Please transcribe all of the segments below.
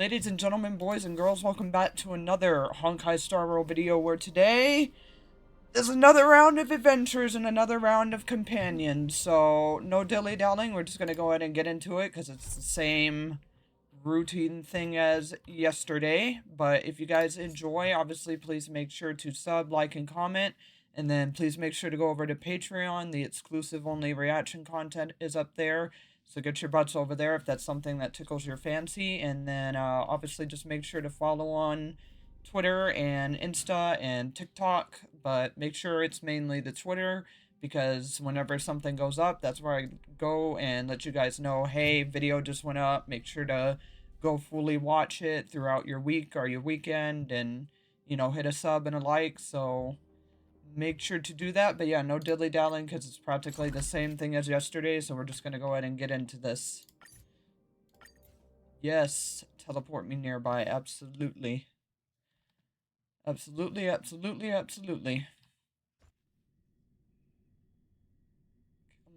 Ladies and gentlemen, boys and girls, welcome back to another Honkai Star Rail video where today is another round of adventures and another round of companions. So, no dilly-dallying, we're just going to go ahead and get into it because it's the same routine thing as yesterday. But if you guys enjoy, obviously please make sure to sub, like, and comment. And then please make sure to go over to Patreon. The exclusive only reaction content is up there. So get your butts over there if that's something that tickles your fancy. And then obviously just make sure to follow on Twitter and Insta and TikTok. But make sure it's mainly the Twitter, because whenever something goes up, that's where I go and let you guys know, hey, video just went up. Make sure to go fully watch it throughout your week or your weekend. And, you know, hit a sub and a like. So make sure to do that. But yeah, no dilly-dallying because it's practically the same thing as yesterday. So we're just going to go ahead and get into this. Yes, teleport me nearby. Absolutely. Absolutely, absolutely, absolutely.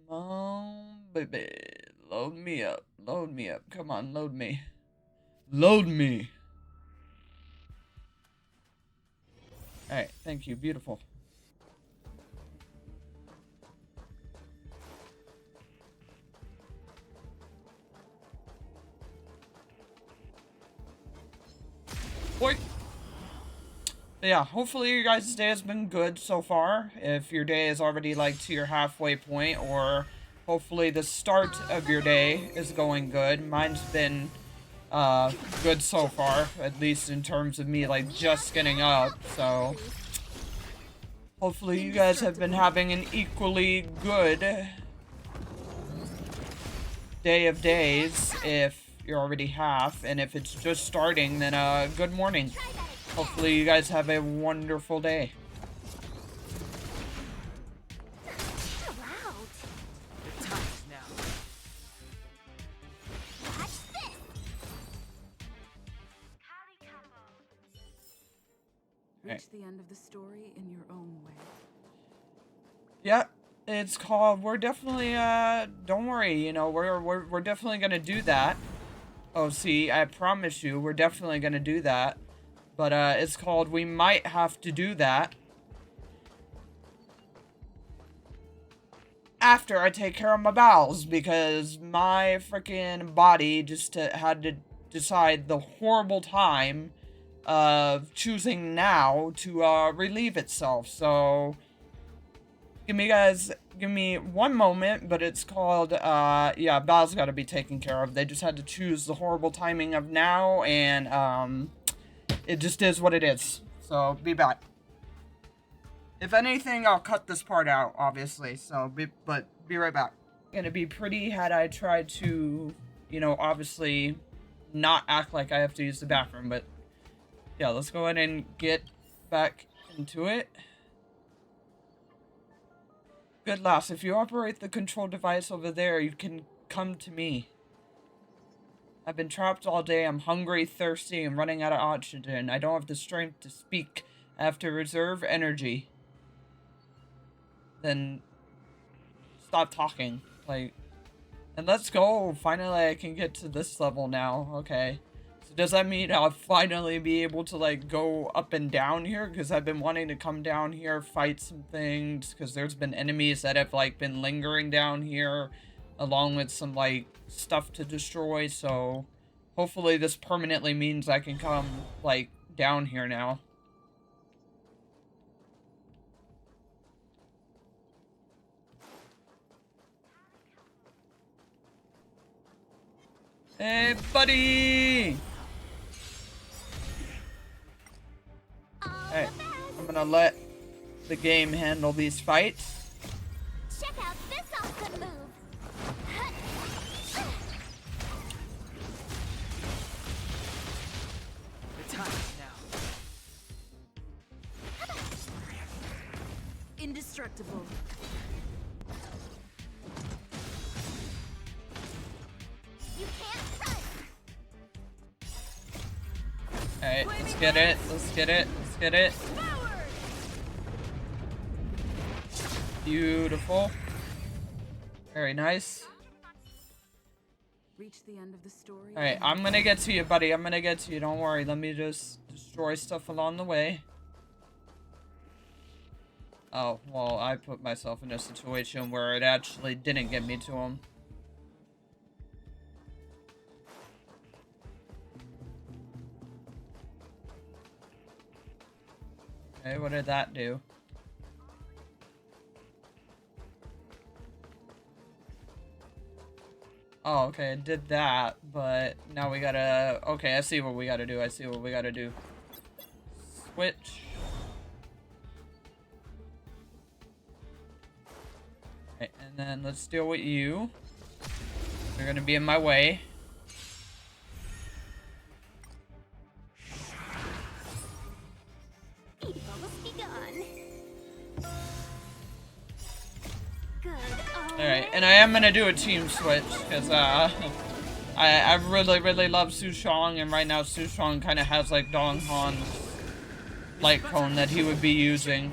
Come on, baby. Load me up. Load me up. Come on, load me. Load me. Alright, thank you. Beautiful. Boy. Yeah, hopefully your guys' day has been good so far. If your day is already like to your halfway point, or hopefully the start of your day is going good. Mine's been good so far, at least in terms of me like just getting up. So hopefully you guys have been having an equally good day of days if you're already half, and if it's just starting, then good morning. Hopefully you guys have a wonderful day. Reach the end of the story in your own way. Yeah, it's called, we're definitely, don't worry, you know, we're definitely gonna do that. Oh, see, I promise you, we're definitely gonna do that. But, it's called, we might have to do that after I take care of my bowels, because my freaking body just had to decide the horrible time of choosing now to, relieve itself. So give me one moment, but it's called, yeah, bowels gotta be taken care of. They just had to choose the horrible timing of now, and, it just is what it is. So, be back. If anything, I'll cut this part out, obviously. So, but be right back. Gonna be pretty had I tried to, you know, obviously not act like I have to use the bathroom. But, yeah, let's go ahead and get back into it. Good lass, if you operate the control device over there, you can come to me. I've been trapped all day. I'm hungry, thirsty, and running out of oxygen. I don't have the strength to speak. I have to reserve energy. Then stop talking. Like, and let's go. Finally, I can get to this level now. Okay. So does that mean I'll finally be able to, like, go up and down here? Because I've been wanting to come down here, fight some things. Because there's been enemies that have, like, been lingering down here, along with some, like, stuff to destroy. So hopefully this permanently means I can come, like, down here now. Hey, buddy! Hey, I'm gonna let the game handle these fights. Check out this awesome move. The time is now. Indestructible. You can't run. Alright, let's get it, let's get it, let's get it. Beautiful. Very nice. Reach the end of the story. Alright, I'm gonna get to you, buddy. I'm gonna get to you. Don't worry. Let me just destroy stuff along the way. Oh, well, I put myself in a situation where it actually didn't get me to him. Okay, what did that do? Oh, okay, it did that, but now we gotta... Okay, I see what we gotta do. I see what we gotta do. Switch. Okay, and then let's deal with you. You're gonna be in my way. You've almost begun. Good. Alright, and I am gonna do a team switch, because, I really love Sushong, and right now Sushong kind of has, like, Dong Han's light cone that he would be using.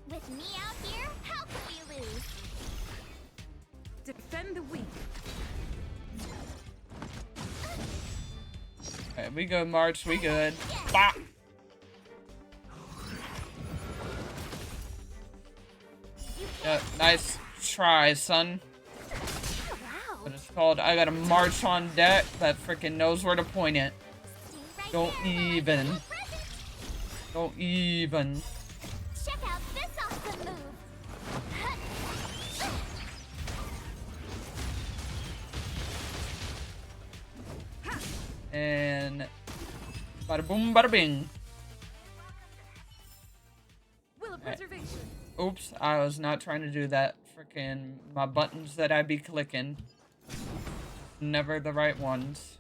With me out here, how can we lose? Defend the weak. Okay, we good, March, we good. Bop! Yeah, nice try, son. Wow. But it's called I got a March on deck that freaking knows where to point it. Stay right Don't there while I even. bring you a present. Don't even. Check out this awesome move. And bada boom, bada bing. Will of preservation. Oops, I was not trying to do that. Freaking my buttons that I be clicking. Never the right ones.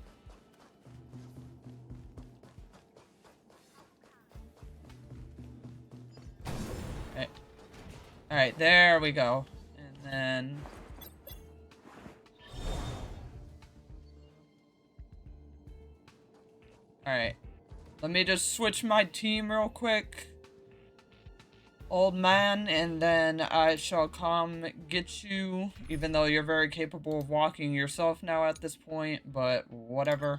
Okay. Alright, there we go. And then... Alright. Let me just switch my team real quick. Old man, and then I shall come get you, even though you're very capable of walking yourself now at this point, but whatever.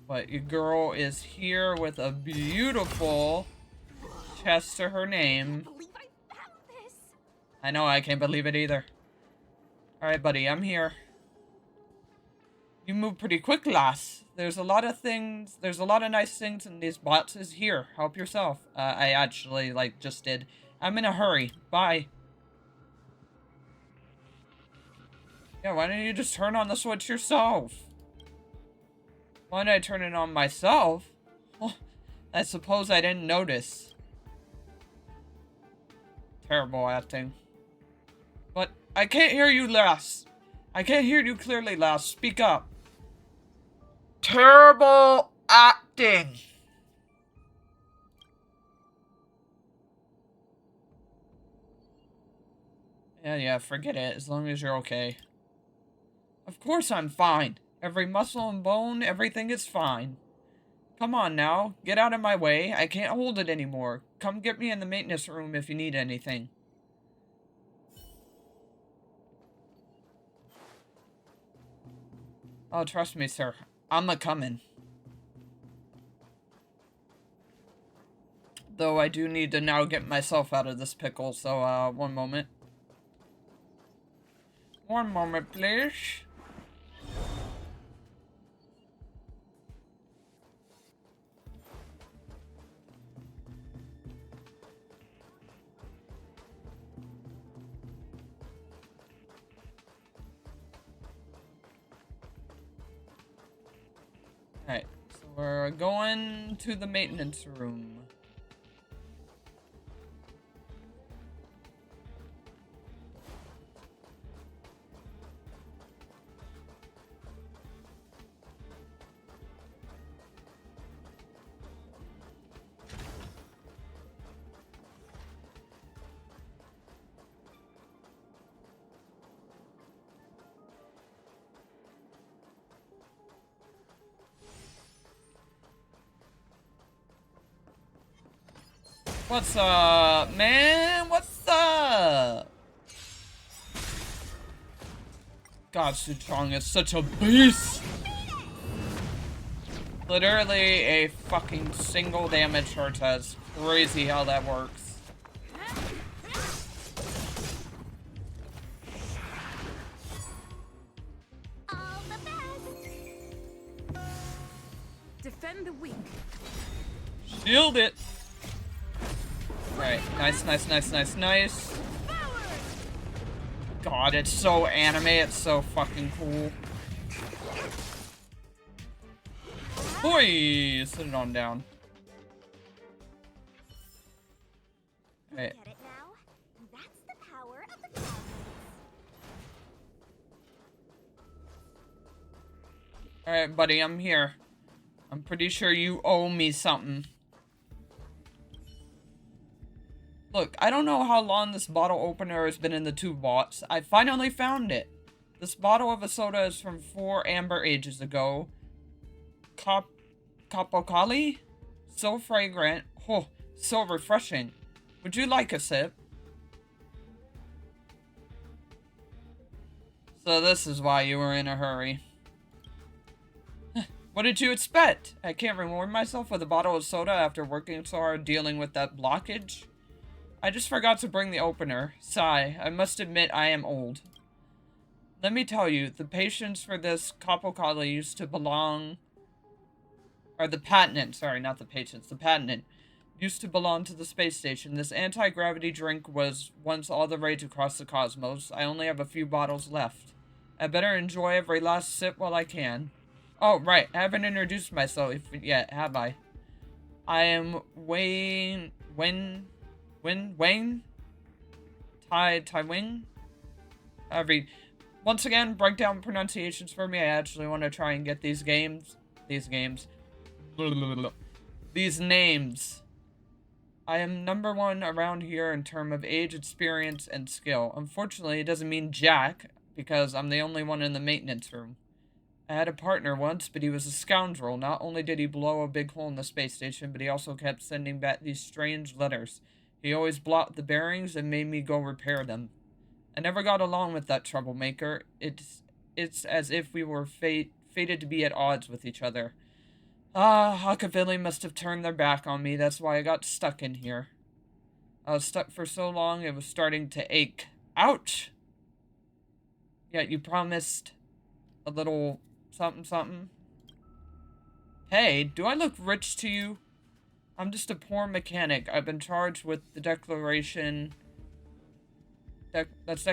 But your girl is here with a beautiful chest to her name. Believe I found this. I know, I can't believe it either. Alright, buddy, I'm here. You move pretty quick, lass. There's a lot of things, there's a lot of nice things in these boxes. Here, help yourself. I actually, like, just did. I'm in a hurry. Bye. Yeah, why don't you just turn on the switch yourself? Why did I turn it on myself? Oh, I suppose I didn't notice. Terrible acting. But I can't hear you, lass. I can't hear you clearly, lass. Speak up. Terrible acting. Yeah, forget it. As long as you're okay. Of course I'm fine. Every muscle and bone, everything is fine. Come on now. Get out of my way. I can't hold it anymore. Come get me in the maintenance room if you need anything. Oh, trust me, sir. I'm a-comin'. Though I do need to now get myself out of this pickle, so, one moment. One moment, please. Alright, so we're going to the maintenance room. What's up, man? What's up? God, Suchong is such a beast. Literally a fucking single damage hurt us. Crazy how that works. All the best. Defend the weak. Shield it. Alright, nice, nice, nice, nice, nice. God, it's so anime, it's so fucking cool. Boy, sit it on down. Alright. Get it now? That's the power of the clouds. Alright, buddy, I'm here. I'm pretty sure you owe me something. Look, I don't know how long this bottle opener has been in the tube box. I finally found it. This bottle of a soda is from 4 amber ages ago. Kapokali? So fragrant. Oh, so refreshing. Would you like a sip? So this is why you were in a hurry. What did you expect? I can't reward myself with a bottle of soda after working so hard dealing with that blockage. I just forgot to bring the opener. Sigh. I must admit I am old. Let me tell you, the patients for this Kapokali used to belong... Or the patent, sorry, not the patients. The patent used to belong to the space station. This anti-gravity drink was once all the rage across the cosmos. I only have a few bottles left. I better enjoy every last sip while I can. Oh, right. I haven't introduced myself yet, have I? I am Wayne... Wayne? Tai Wing? Once again, break down pronunciations for me. I actually want to try and get these names. I am number 1 around here in terms of age, experience, and skill. Unfortunately, it doesn't mean jack, because I'm the only one in the maintenance room. I had a partner once, but he was a scoundrel. Not only did he blow a big hole in the space station, but he also kept sending back these strange letters. He always blocked the bearings and made me go repair them. I never got along with that troublemaker. It's as if we were fated to be at odds with each other. Ah, Hakavili must have turned their back on me. That's why I got stuck in here. I was stuck for so long, it was starting to ache. Ouch! Yet you promised a little something something. Hey, do I look rich to you? I'm just a poor mechanic. I've been charged with the declaration... that's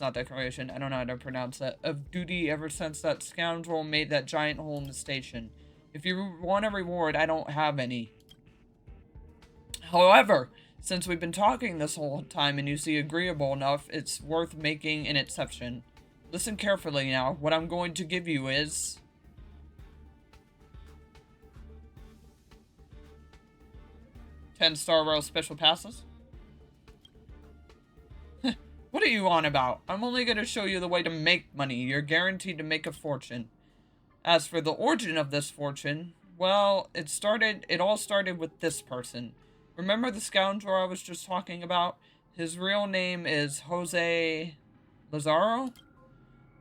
not declaration. I don't know how to pronounce that. Of duty ever since that scoundrel made that giant hole in the station. If you want a reward, I don't have any. However, since we've been talking this whole time and you see agreeable enough, it's worth making an exception. Listen carefully now. What I'm going to give you is... 10 Star Rail special passes? What are you on about? I'm only going to show you the way to make money. You're guaranteed to make a fortune. As for the origin of this fortune, well, it all started with this person. Remember the scoundrel I was just talking about? His real name is Jose Lazaro?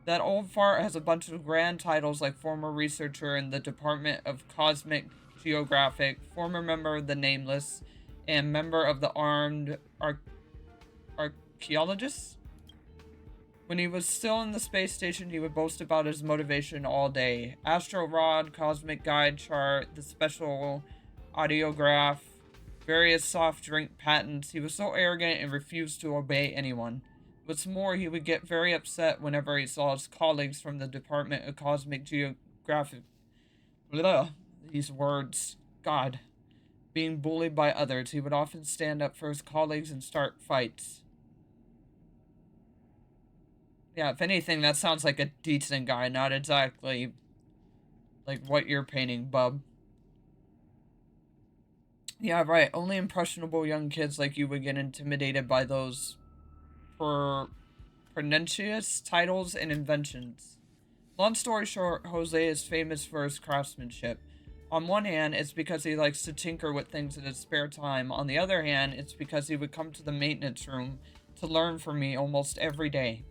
That old fart has a bunch of grand titles like former researcher in the Department of Cosmic Geographic, former member of the Nameless, and member of the Armed Archaeologists. When he was still in the space station, he would boast about his motivation all day. Astro Rod, Cosmic Guide Chart, the special audiograph, various soft drink patents. He was so arrogant and refused to obey anyone. What's more, he would get very upset whenever he saw his colleagues from the Department of Cosmic Geographic... Blah, these words. God. Being bullied by others, he would often stand up for his colleagues and start fights. Yeah, if anything, that sounds like a decent guy, not exactly like what you're painting, bub. Yeah, right. Only impressionable young kids like you would get intimidated by those pernicious titles and inventions. Long story short, Jose is famous for his craftsmanship. On one hand, it's because he likes to tinker with things in his spare time. On the other hand, it's because he would come to the maintenance room to learn from me almost every day.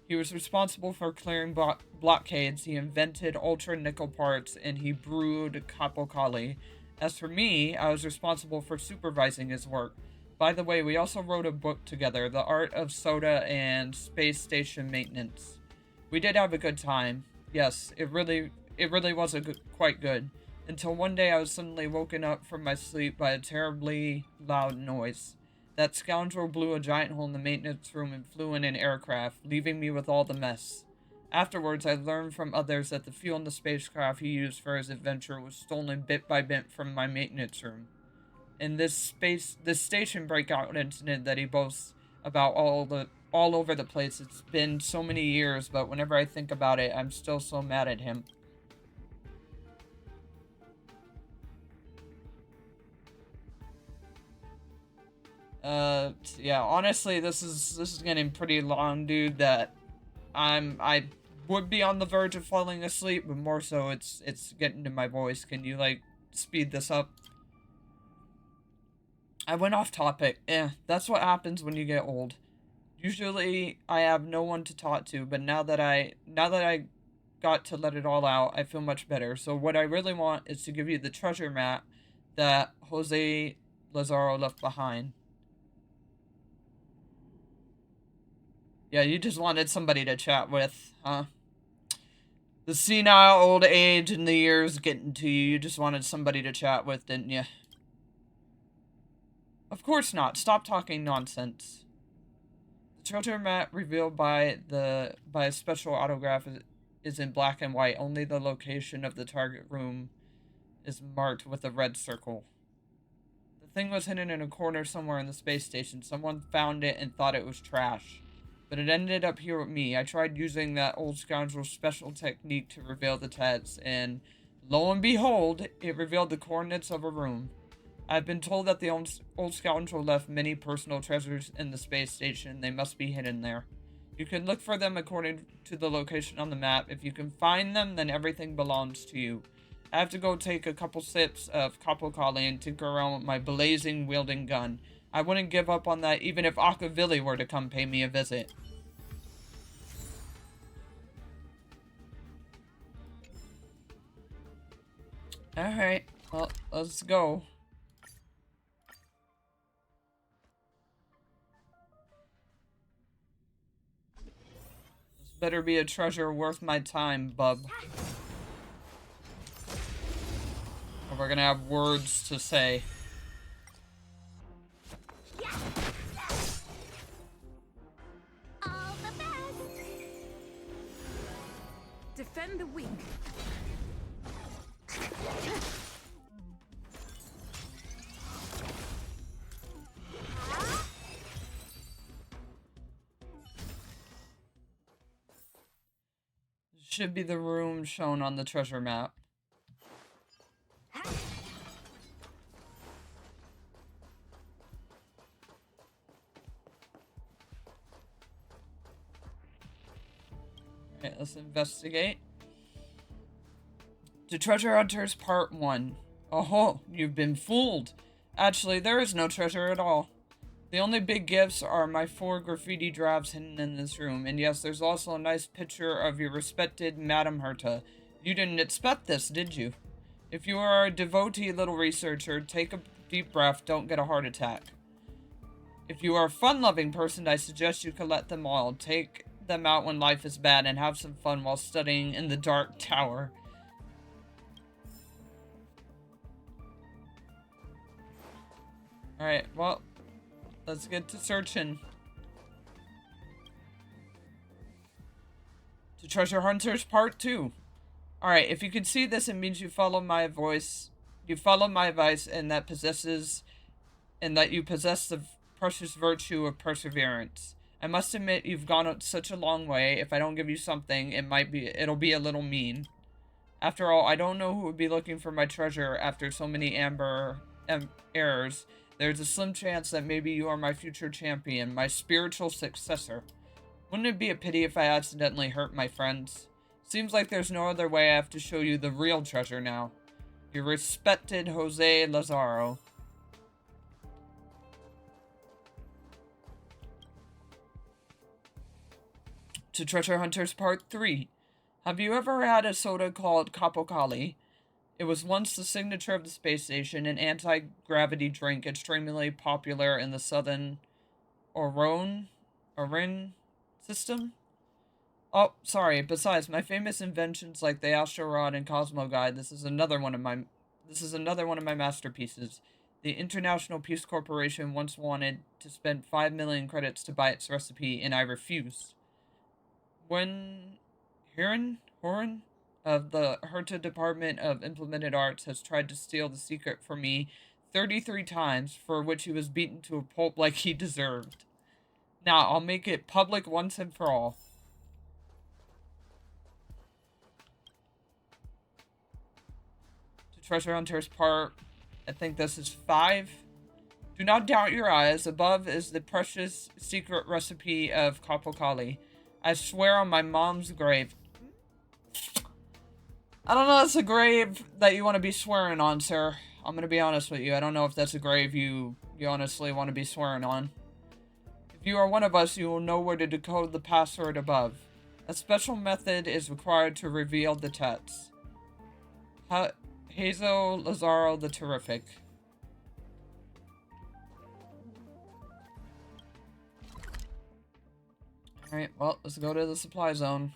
He was responsible for clearing blockades, he invented ultra-nickel parts, and he brewed Capocali. As for me, I was responsible for supervising his work. By the way, we also wrote a book together, The Art of Soda and Space Station Maintenance. We did have a good time. Yes, it really was quite good. Until one day I was suddenly woken up from my sleep by a terribly loud noise. That scoundrel blew a giant hole in the maintenance room and flew in an aircraft, leaving me with all the mess. Afterwards, I learned from others that the fuel in the spacecraft he used for his adventure was stolen bit by bit from my maintenance room. In this station breakout incident that he boasts about all over the place, it's been so many years, but whenever I think about it, I'm still so mad at him. Yeah, honestly, this is getting pretty long, dude, that I would be on the verge of falling asleep, but more so it's getting to my voice. Can you, like, speed this up? I went off topic. That's what happens when you get old. Usually, I have no one to talk to, but now that I got to let it all out, I feel much better. So what I really want is to give you the treasure map that Jose Lazaro left behind. Yeah, you just wanted somebody to chat with, huh? The senile old age and the years getting to you. You just wanted somebody to chat with, didn't you? Of course not. Stop talking nonsense. The treasure map revealed by a special autograph is in black and white. Only the location of the target room is marked with a red circle. The thing was hidden in a corner somewhere in the space station. Someone found it and thought it was trash. But it ended up here with me. I tried using that old scoundrel's special technique to reveal the text, and lo and behold, it revealed the coordinates of a room. I've been told that the old scoundrel left many personal treasures in the space station. They must be hidden there. You can look for them according to the location on the map. If you can find them, then everything belongs to you. I have to go take a couple sips of Capocali and tinker around with my blazing wielding gun. I wouldn't give up on that even if Akavili were to come pay me a visit. Alright, well, let's go. This better be a treasure worth my time, bub. Or we're gonna have words to say. All the best. Defend the weak. Should be the room shown on the treasure map. Alright, let's investigate. To Treasure Hunters Part 1. Oh, you've been fooled. Actually, there is no treasure at all. The only big gifts are my 4 graffiti drafts hidden in this room. And yes, there's also a nice picture of your respected Madame Herta. You didn't expect this, did you? If you are a devotee little researcher, take a deep breath, don't get a heart attack. If you are a fun-loving person, I suggest you collect them all. Take them out when life is bad and have some fun while studying in the Dark Tower. Alright, well, let's get to searching. To Treasure Hunters Part 2. Alright, if you can see this, it means you follow my voice. You follow my advice, and that you possess the precious virtue of perseverance. I must admit, you've gone such a long way. If I don't give you something, it'll be a little mean. After all, I don't know who would be looking for my treasure after so many errors. There's a slim chance that maybe you are my future champion, my spiritual successor. Wouldn't it be a pity if I accidentally hurt my friends? Seems like there's no other way. I have to show you the real treasure now. Your respected Jose Lazaro. To Treasure Hunters Part 3. Have you ever had a soda called Capocali? It was once the signature of the space station, an anti-gravity drink extremely popular in the southern Orin system. Oh, sorry. Besides, my famous inventions like the Astro Rod and Cosmo Guide, this is another one of my masterpieces. The International Peace Corporation once wanted to spend 5 million credits to buy its recipe, and I refused. When Horan of the Herta Department of Implemented Arts has tried to steal the secret from me 33 times, for which he was beaten to a pulp like he deserved. Now, I'll make it public once and for all. To Treasure Hunters Part, I think this is 5. Do not doubt your eyes. Above is the precious secret recipe of Capocali. I swear on my mom's grave. I don't know if that's a grave that you want to be swearing on, sir. I'm going to be honest with you. I don't know if that's a grave you honestly want to be swearing on. If you are one of us, you will know where to decode the password above. A special method is required to reveal the text. Hazel Lazaro the Terrific. Alright, well, let's go to the supply zone.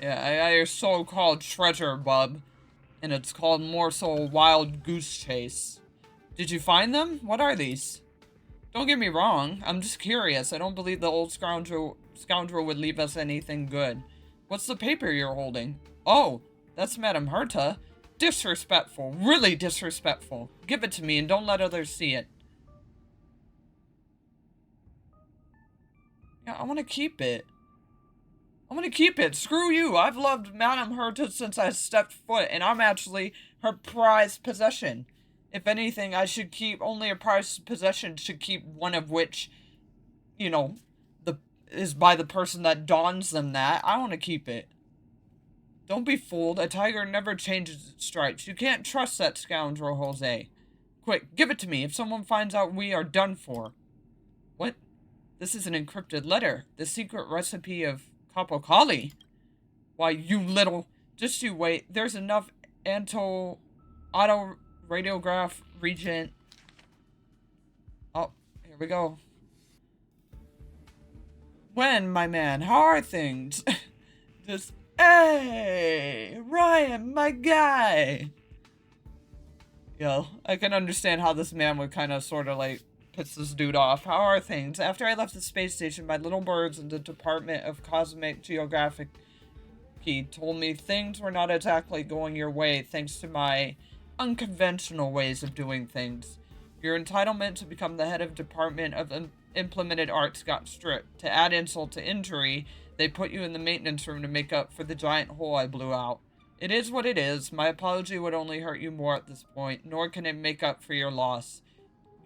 Yeah, I got your so-called treasure, bub. And it's called Morsel Wild Goose Chase. Did you find them? What are these? Don't get me wrong, I'm just curious. I don't believe the old scoundrel would leave us anything good. What's the paper you're holding? Oh, that's Madame Herta. Disrespectful. Really disrespectful. Give it to me and don't let others see it. Yeah, I want to keep it. I'm gonna keep it. Screw you. I've loved Madame Herta since I stepped foot, and I'm actually her prized possession. If anything, I should keep only a prized possession should keep one of which, you know, is by the person that dons them that. I want to keep it. Don't be fooled. A tiger never changes its stripes. You can't trust that scoundrel, Jose. Quick, give it to me. If someone finds out, we are done for. What? This is an encrypted letter. The secret recipe of Capocali? Why, you little... Just you wait. There's enough auto-radiograph regent... Oh, here we go. When, my man? How are things? Just... Hey! Ryan, my guy! Yo, I can understand how this man would kind of sort of like... piss this dude off. How are things? After I left the space station, my little birds in the Department of Cosmic Geographic told me things were not exactly going your way thanks to my unconventional ways of doing things. Your entitlement to become the head of Department of Implemented Arts got stripped. To add insult to injury, they put you in the maintenance room to make up for the giant hole I blew out. It is what it is. My apology would only hurt you more at this point, nor can it make up for your loss.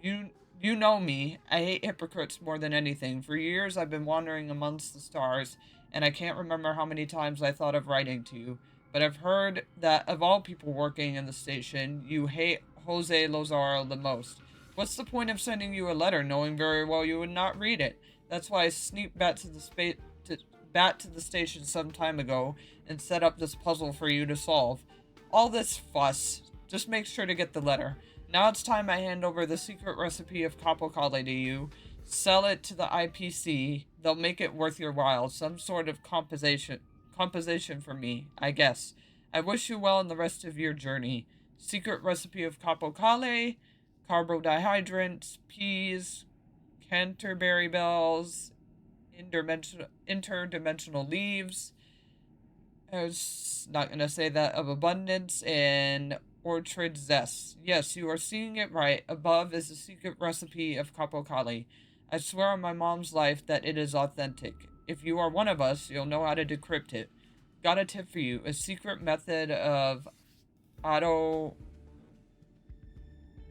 You know me. I hate hypocrites more than anything. For years, I've been wandering amongst the stars, and I can't remember how many times I thought of writing to you. But I've heard that of all people working in the station, you hate Jose Lazaro the most. What's the point of sending you a letter, knowing very well you would not read it? That's why I sneaked back to the station some time ago and set up this puzzle for you to solve. All this fuss. Just make sure to get the letter. Now it's time I hand over the secret recipe of Capocali to you. Sell it to the IPC. They'll make it worth your while. Some sort of compensation for me, I guess. I wish you well in the rest of your journey. Secret recipe of Capocali, carbohydrates, peas, canterbury bells, interdimensional leaves. I was not going to say that, of abundance, and orchard zest. Yes, you are seeing it right. Above is the secret recipe of Capocali. I swear on my mom's life that it is authentic. If you are one of us, you'll know how to decrypt it. Got a tip for you. A secret method of Auto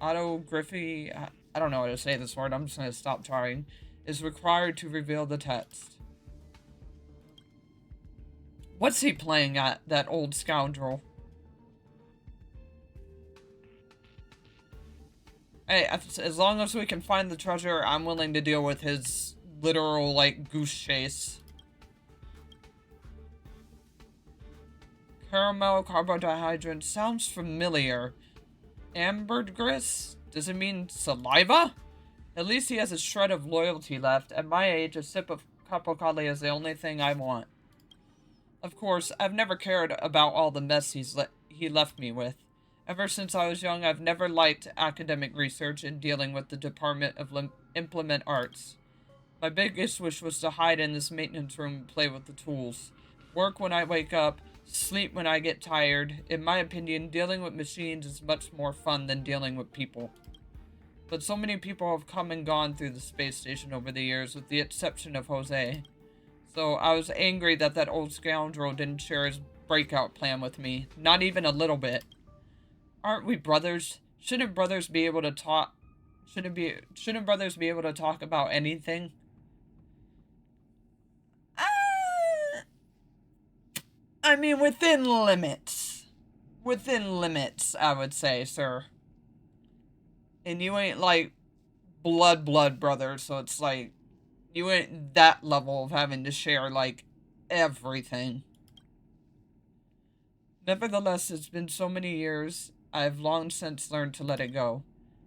Autography, I don't know how to say this word, I'm just gonna stop trying, is required to reveal the text. What's he playing at, that old scoundrel? Hey, as long as we can find the treasure, I'm willing to deal with his literal, like, goose chase. Caramel carbohydrate sounds familiar. Ambergris? Does it mean saliva? At least he has a shred of loyalty left. At my age, a sip of capocali is the only thing I want. Of course, I've never cared about all the mess he left me with. Ever since I was young, I've never liked academic research and dealing with the Department of Implement Arts. My biggest wish was to hide in this maintenance room and play with the tools. Work when I wake up, sleep when I get tired. In my opinion, dealing with machines is much more fun than dealing with people. But so many people have come and gone through the space station over the years, with the exception of Jose. So I was angry that that old scoundrel didn't share his breakout plan with me. Not even a little bit. Aren't we brothers? Shouldn't brothers be able to talk? Shouldn't brothers be able to talk about anything? I mean, within limits. Within limits, I would say, sir. And you ain't, like, blood brother, so it's like, you ain't that level of having to share, like, everything. Nevertheless, it's been so many years, I've long since learned to let it go.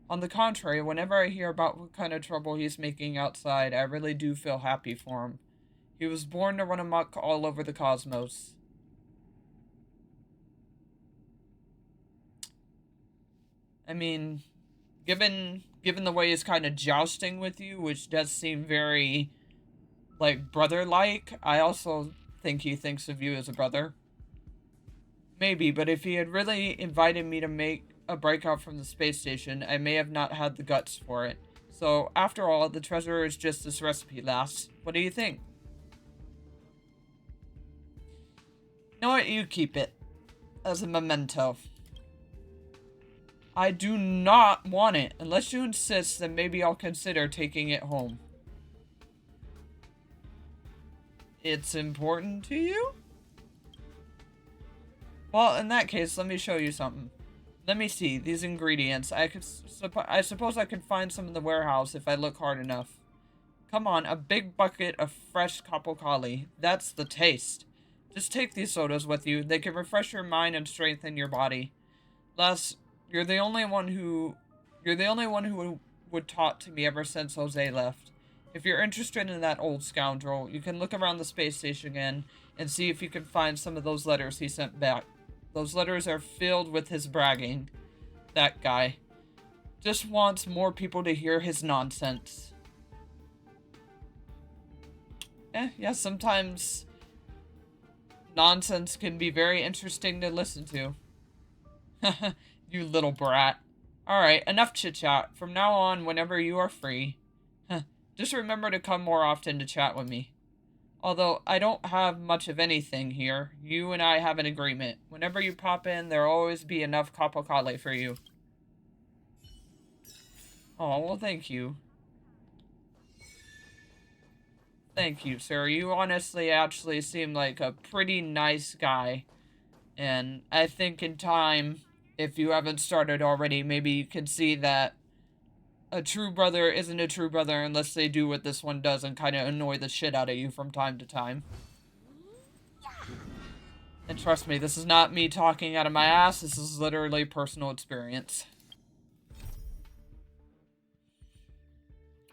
On the contrary, whenever I hear about what kind of trouble he's making outside, I really do feel happy for him. He was born to run amok all over the cosmos. I mean, given the way he's kind of jousting with you, which does seem very, like, brother-like, I also think he thinks of you as a brother. Maybe, but if he had really invited me to make a breakout from the space station, I may have not had the guts for it. So, after all, the treasure is just this recipe, lass. What do you think? You know what? You keep it. As a memento. I do not want it. Unless you insist, then maybe I'll consider taking it home. It's important to you? Well, in that case, let me show you something. Let me see. These ingredients. I suppose I could find some in the warehouse if I look hard enough. Come on, a big bucket of fresh capocali. That's the taste. Just take these sodas with you. They can refresh your mind and strengthen your body. Lass, you're the only one who would talk to me ever since Jose left. If you're interested in that old scoundrel, you can look around the space station again and see if you can find some of those letters he sent back. Those letters are filled with his bragging. That guy just wants more people to hear his nonsense. Yeah, sometimes nonsense can be very interesting to listen to. You little brat. Alright, enough chit-chat. From now on, whenever you are free, just remember to come more often to chat with me. Although, I don't have much of anything here. You and I have an agreement. Whenever you pop in, there'll always be enough capocali for you. Oh, well, thank you. Thank you, sir. You honestly actually seem like a pretty nice guy. And I think in time, if you haven't started already, maybe you can see that a true brother isn't a true brother unless they do what this one does and kind of annoy the shit out of you from time to time. And trust me, this is not me talking out of my ass. This is literally personal experience.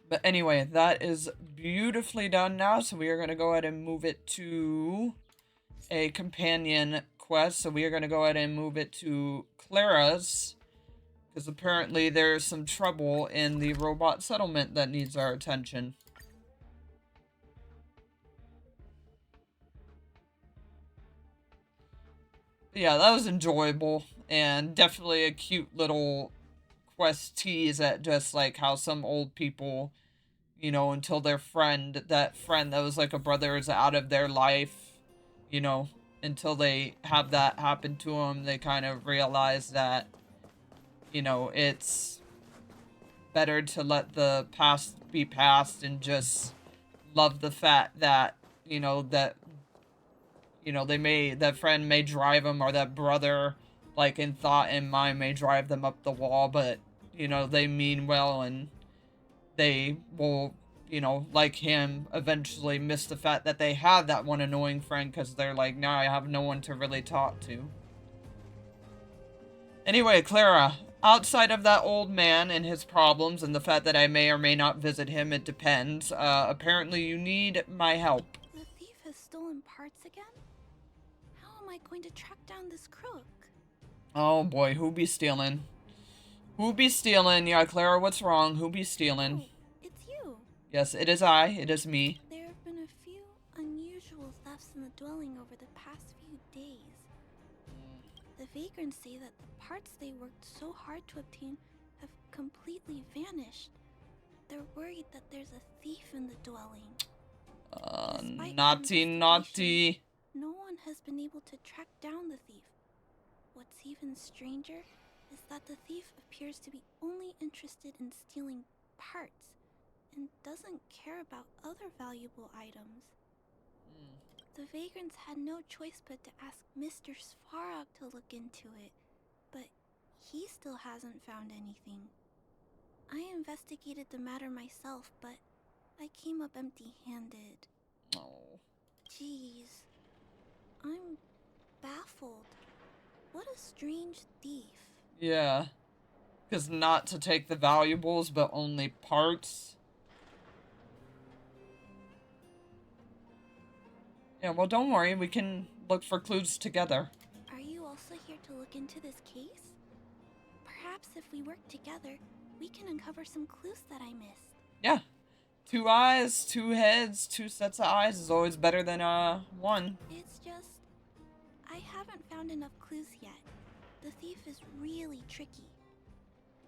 But anyway, that is beautifully done now. So we are going to go ahead and move it to a companion quest. So we are going to go ahead and move it to Clara's. Because apparently there's some trouble in the robot settlement that needs our attention. Yeah, that was enjoyable. And definitely a cute little quest tease at just like how some old people, you know, until their friend, that friend that was like a brother, is out of their life, you know, until they have that happen to them, they kind of realize that, you know, it's better to let the past be past and just love the fact that, you know, that friend may drive them, or that brother, like, in thought and mind may drive them up the wall, but, you know, they mean well, and they will, you know, like him, eventually miss the fact that they have that one annoying friend, because they're like, now I have no one to really talk to. Anyway, Clara, outside of that old man and his problems and the fact that I may or may not visit him, it depends, apparently you need my help. The thief has stolen parts again? How am I going to track down this crook? Oh boy, who be stealing? Who be stealing? Yeah, Clara, what's wrong? Who be stealing? Oh, it's you. Yes, it is I. It is me. There have been a few unusual thefts in the dwelling over the past few days. The vagrants say that the parts they worked so hard to obtain have completely vanished. They're worried that there's a thief in the dwelling. Despite Naughty, naughty. No one has been able to track down the thief. What's even stranger is that the thief appears to be only interested in stealing parts and doesn't care about other valuable items. The vagrants had no choice but to ask Mr. Svarog to look into it, but he still hasn't found anything. I investigated the matter myself, but I came up empty-handed. Oh. Jeez. I'm baffled. What a strange thief. Yeah. Because not to take the valuables, but only parts. Yeah, well, don't worry. We can look for clues together. Are you also here to look into this case? Perhaps if we work together, we can uncover some clues that I missed. Yeah. 2 eyes, 2 heads, 2 sets of eyes is always better than, one. It's just, I haven't found enough clues yet. The thief is really tricky.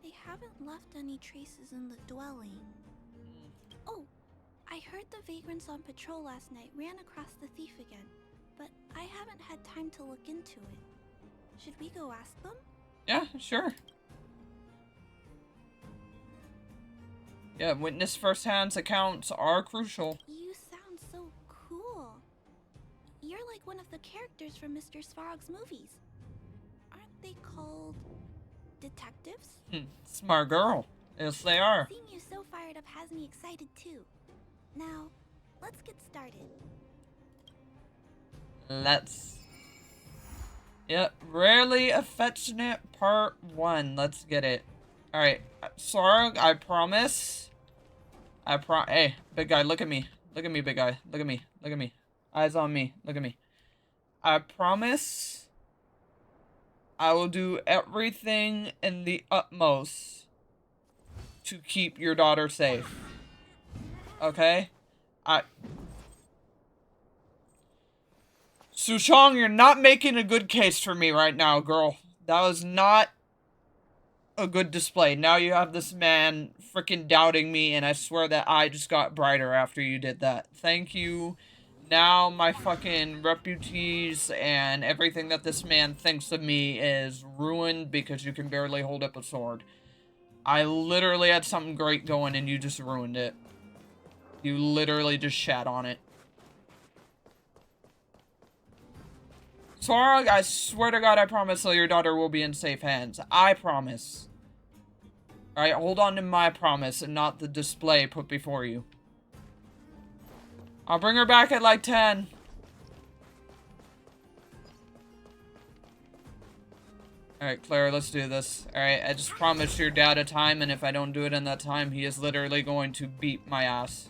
They haven't left any traces in the dwelling. Oh, I heard the vagrants on patrol last night ran across the thief again, but I haven't had time to look into it. Should we go ask them? Yeah, sure. Yeah, witness first-hand accounts are crucial. You sound so cool. You're like one of the characters from Mr. Svarog's movies. Aren't they called detectives? Smart girl. Yes, they are. Seeing you so fired up has me excited too. Now, let's get started. Let's... Yep, Rarely Affectionate Part 1. Let's get it. Alright, Sarg, I promise. Hey, big guy, look at me. Look at me, big guy. Look at me. Look at me. Eyes on me. Look at me. I promise I will do everything in the utmost to keep your daughter safe. Okay? Sushong, you're not making a good case for me right now, girl. That was not a good display. Now you have this man freaking doubting me, and I swear that I just got brighter after you did that. Thank you. Now my fucking reputes and everything that this man thinks of me is ruined because you can barely hold up a sword. I literally had something great going and you just ruined it. You literally just shat on it. Sorg, I swear to God, I promise that your daughter will be in safe hands. I promise. Alright, hold on to my promise and not the display put before you. I'll bring her back at like 10. Alright, Clara, let's do this. Alright, I just promised your dad a time, and if I don't do it in that time, he is literally going to beat my ass.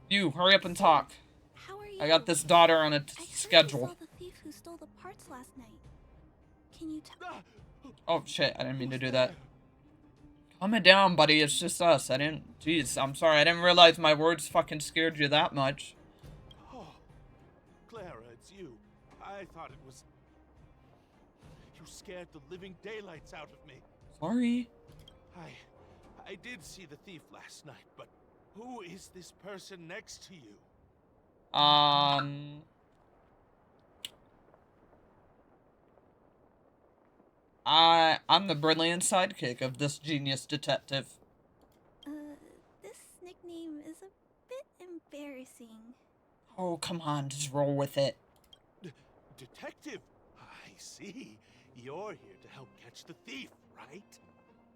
You, hurry up and talk. How are you? I got this daughter on a schedule. I saw the thief who stole the parts last night. Can you tell? Oh, shit, I didn't mean to do that. Calm it down, buddy, it's just us. Jeez, I'm sorry, I didn't realize my words fucking scared you that much. Oh, Clara, it's you. I thought it was... You scared the living daylights out of me. Sorry. I did see the thief last night, but Who is this person next to you? I'm the brilliant sidekick of this genius detective. This nickname is a bit embarrassing. Oh, come on, just roll with it. Detective? I see. You're here to help catch the thief, right?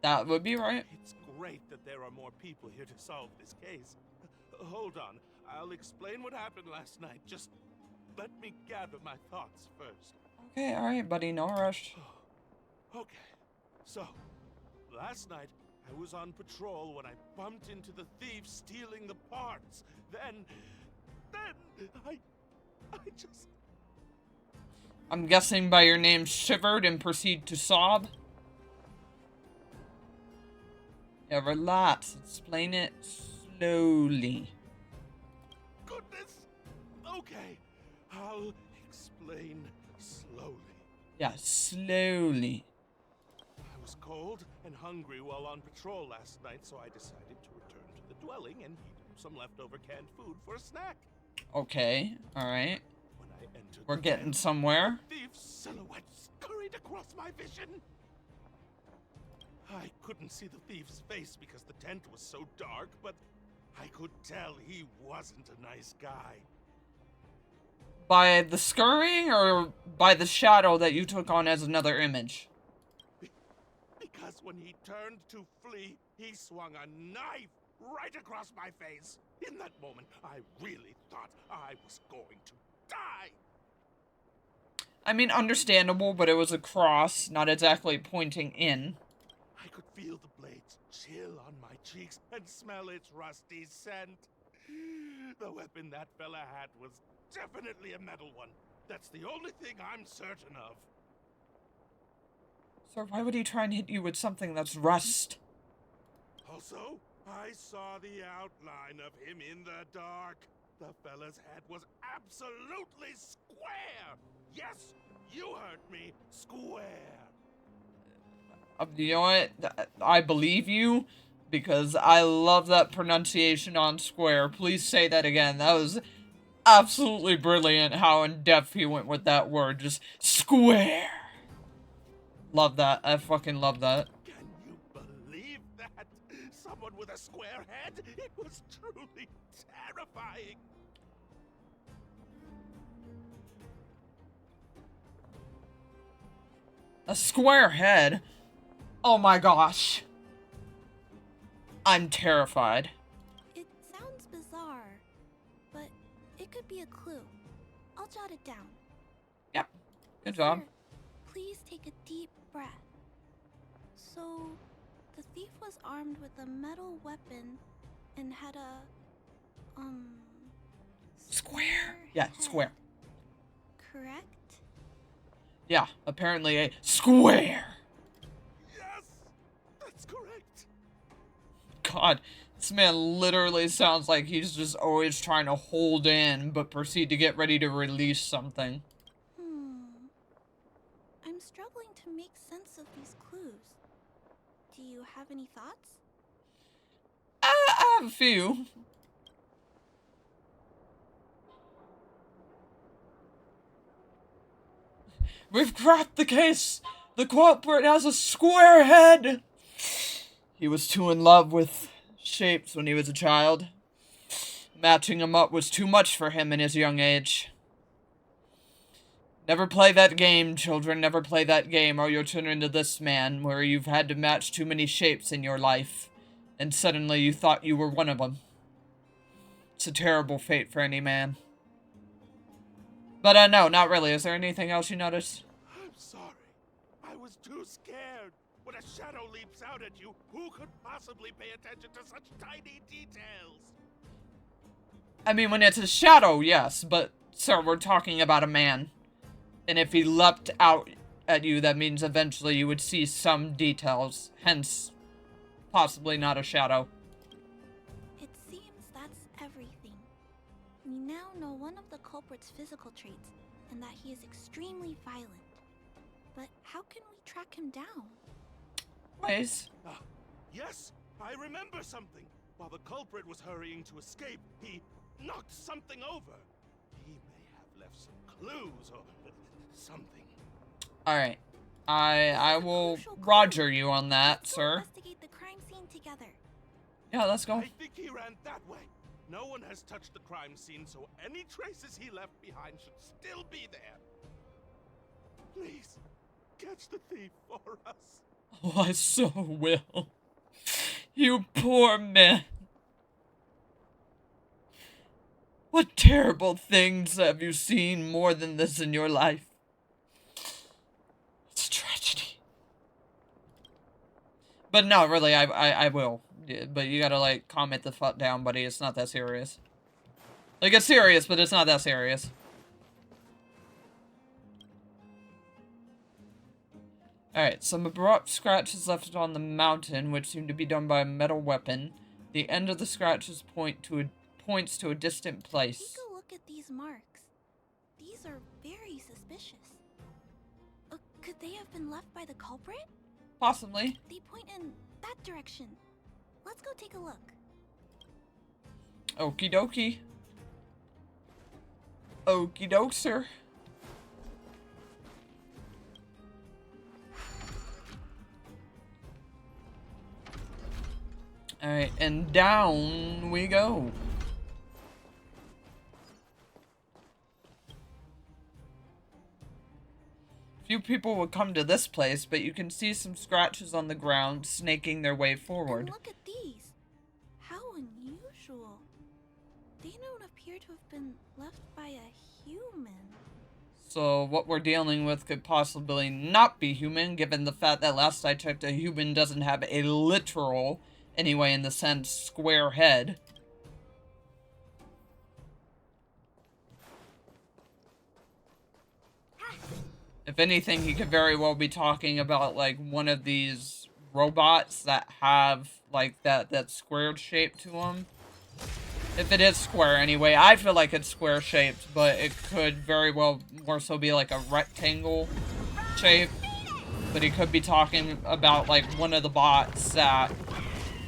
That would be right. It's great that there are more people here to solve this case. Hold on. I'll explain what happened last night. Just let me gather my thoughts first. Okay, alright, buddy, no rush. Okay. So, last night I was on patrol when I bumped into the thief stealing the parts. Then I just... I'm guessing by your name shivered and proceed to sob. Yeah, relax. Explain it slowly. Goodness! Okay, I'll explain slowly. Yeah, slowly. I was cold and hungry while on patrol last night, so I decided to return to the dwelling and heat up some leftover canned food for a snack. Okay, alright. When I entered We're the getting tent, somewhere. the thief's silhouette scurried across my vision. I couldn't see the thief's face because the tent was so dark, but I could tell he wasn't a nice guy. By the scurrying or by the shadow that you took on as another image? Because when he turned to flee, he swung a knife right across my face. In that moment, I really thought I was going to die. I mean, understandable, but it was a cross, not exactly pointing in. I could feel the blades chill on my cheeks and smell its rusty scent. The weapon that fella had was definitely a metal one. That's the only thing I'm certain of. So why would he try and hit you with something that's rust? Also, I saw the outline of him in the dark. The fella's head was absolutely square. Yes, you heard me. Square. You know what? I believe you, because I love that pronunciation on square. Please say that again. That was absolutely brilliant how in-depth he went with that word. Just square. Love that. I fucking love that. Can you believe that? Someone with a square head? It was truly terrifying. A square head? Oh my gosh. I'm terrified. It sounds bizarre, but it could be a clue. I'll jot it down. Yep. Good job. Sir, please take a deep breath. So, the thief was armed with a metal weapon and had a, Square. Yeah, head, square. correct? Yeah, apparently a square. Yes, that's correct. God, this man literally sounds like he's just always trying to hold in, but proceed to get ready to release something. I'm struggling to make sense of these clues. Do you have any thoughts? I have a few. We've cracked the case! The culprit has a square head! He was too in love with shapes when he was a child. Matching them up was too much for him in his young age. Never play that game, children. Never play that game, or you'll turn into this man, where you've had to match too many shapes in your life, and suddenly you thought you were one of them. It's a terrible fate for any man. But, no, not really. Is there anything else you noticed? I'm sorry. I was too scared. When a shadow leaps out at you, who could possibly pay attention to such tiny details? I mean, when it's a shadow, yes, but, sir, we're talking about a man. And if he leapt out at you, that means eventually you would see some details. Hence, possibly not a shadow. It seems that's everything. We now know one of the culprit's physical traits, and that he is extremely violent. But how can we track him down? Ways. Yes, I remember something. While the culprit was hurrying to escape, he knocked something over. He may have left some clues or something. Alright. I will roger you on that, Let's go sir. investigate the crime scene together. Yeah, let's go. I think he ran that way. No one has touched the crime scene, so any traces he left behind should still be there. Please, catch the thief for us. Oh, I so will. You poor man. What terrible things have you seen more than this in your life? It's a tragedy. But no, really, I will. Yeah, but you gotta, like, calm it the fuck down, buddy. It's not that serious. Like, it's serious, but it's not that serious. Alright, some abrupt scratches left on the mountain, which seem to be done by a metal weapon. The end of the scratches points to a distant place. Take a look at these marks. These are very suspicious. Could they have been left by the culprit? Possibly. They point in that direction. Let's go take a look. Okie dokie. Okie doke, sir. Alright, and down we go. Few people would come to this place, but you can see some scratches on the ground snaking their way forward. And look at these. How unusual. They don't appear to have been left by a human. So what we're dealing with could possibly not be human, given the fact that last I checked a human doesn't have a literal, anyway in the sense, square head. If anything, he could very well be talking about, like, one of these robots that have, like, that squared shape to them. If it is square, anyway. I feel like it's square-shaped, but it could very well more so be, like, a rectangle shape. But he could be talking about, like, one of the bots that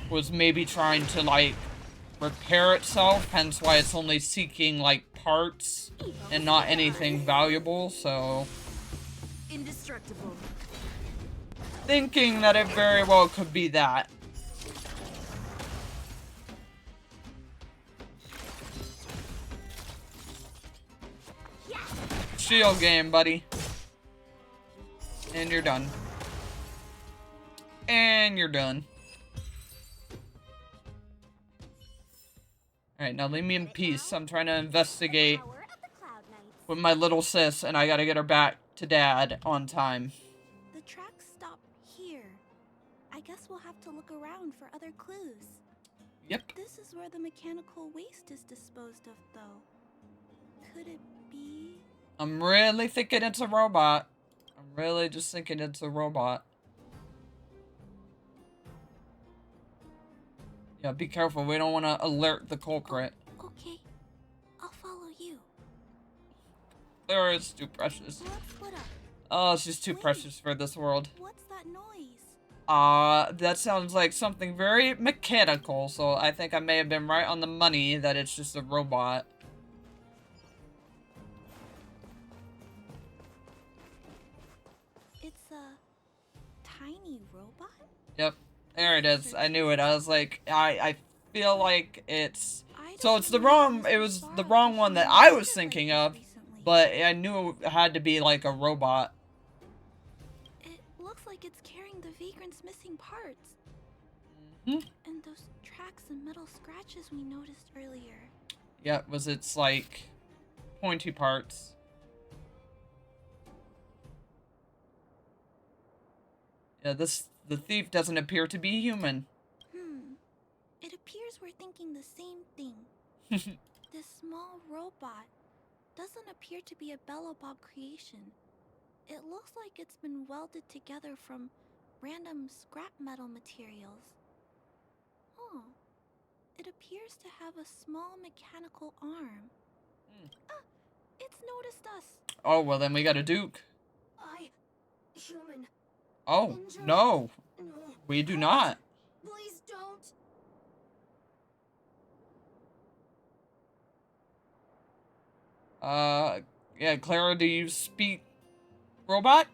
was maybe trying to, like, repair itself, hence why it's only seeking, like, parts and not anything valuable, so... Indestructible. Thinking that it very well could be that. Shield game, buddy. And you're done. And you're done. Alright, now leave me in peace. I'm trying to investigate with my little sis, and I gotta get her back to Dad on time. The tracks stop here. I guess we'll have to look around for other clues. Yep. This is where the mechanical waste is disposed of, though. Could it be? I'm really thinking it's a robot. I'm really just thinking it's a robot. Yeah, be careful. We don't want to alert the culprit. Okay. I'll follow you. Clara is too precious. Let's split up. Oh, she's too Wait. precious for this world. What's that noise? That sounds like something very mechanical, so I think I may have been right on the money that it's just a robot. It's a tiny robot? Yep, there it is. I knew it. I was like, I feel like it's... So it's the wrong, it was the wrong one that I was thinking of, but I knew it had to be like a robot. It looks like it's carrying the vagrant's missing parts. Mm-hmm. And those tracks and metal scratches we noticed earlier. Yeah, was its like pointy parts. Yeah, the thief doesn't appear to be human. It appears we're thinking the same thing. This small robot doesn't appear to be a Belobog creation. It looks like it's been welded together from random scrap metal materials. Oh, it appears to have a small mechanical arm. It's noticed us. Oh, well then we got a Duke. Human. Oh, no. We do not. Please don't. Yeah, Clara, do you speak robot?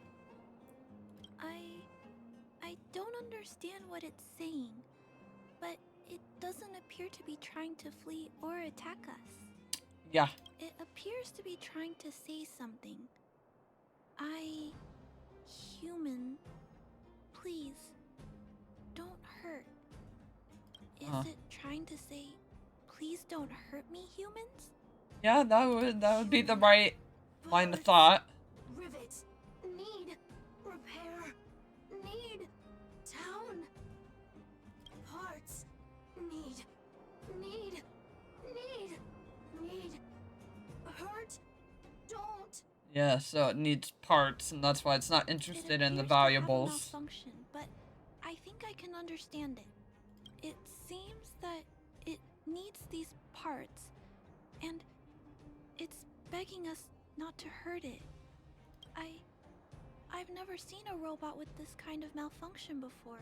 I don't understand what it's saying, but it doesn't appear to be trying to flee or attack us. Yeah. It appears to be trying to say something. Human, please, don't hurt. Is it trying to say, please don't hurt me, humans? Yeah, that would be the right line of thought. Rivets. Need. Repair. Need. Town. Parts. Need. Need. Need. Need. Hurt. Don't. Yeah, so it needs parts, and that's why it's not interested in the It appears to have a valuables. malfunction, but I think I can understand it. It seems that it needs these parts, and it's begging us not to hurt it. I've never seen a robot with this kind of malfunction before.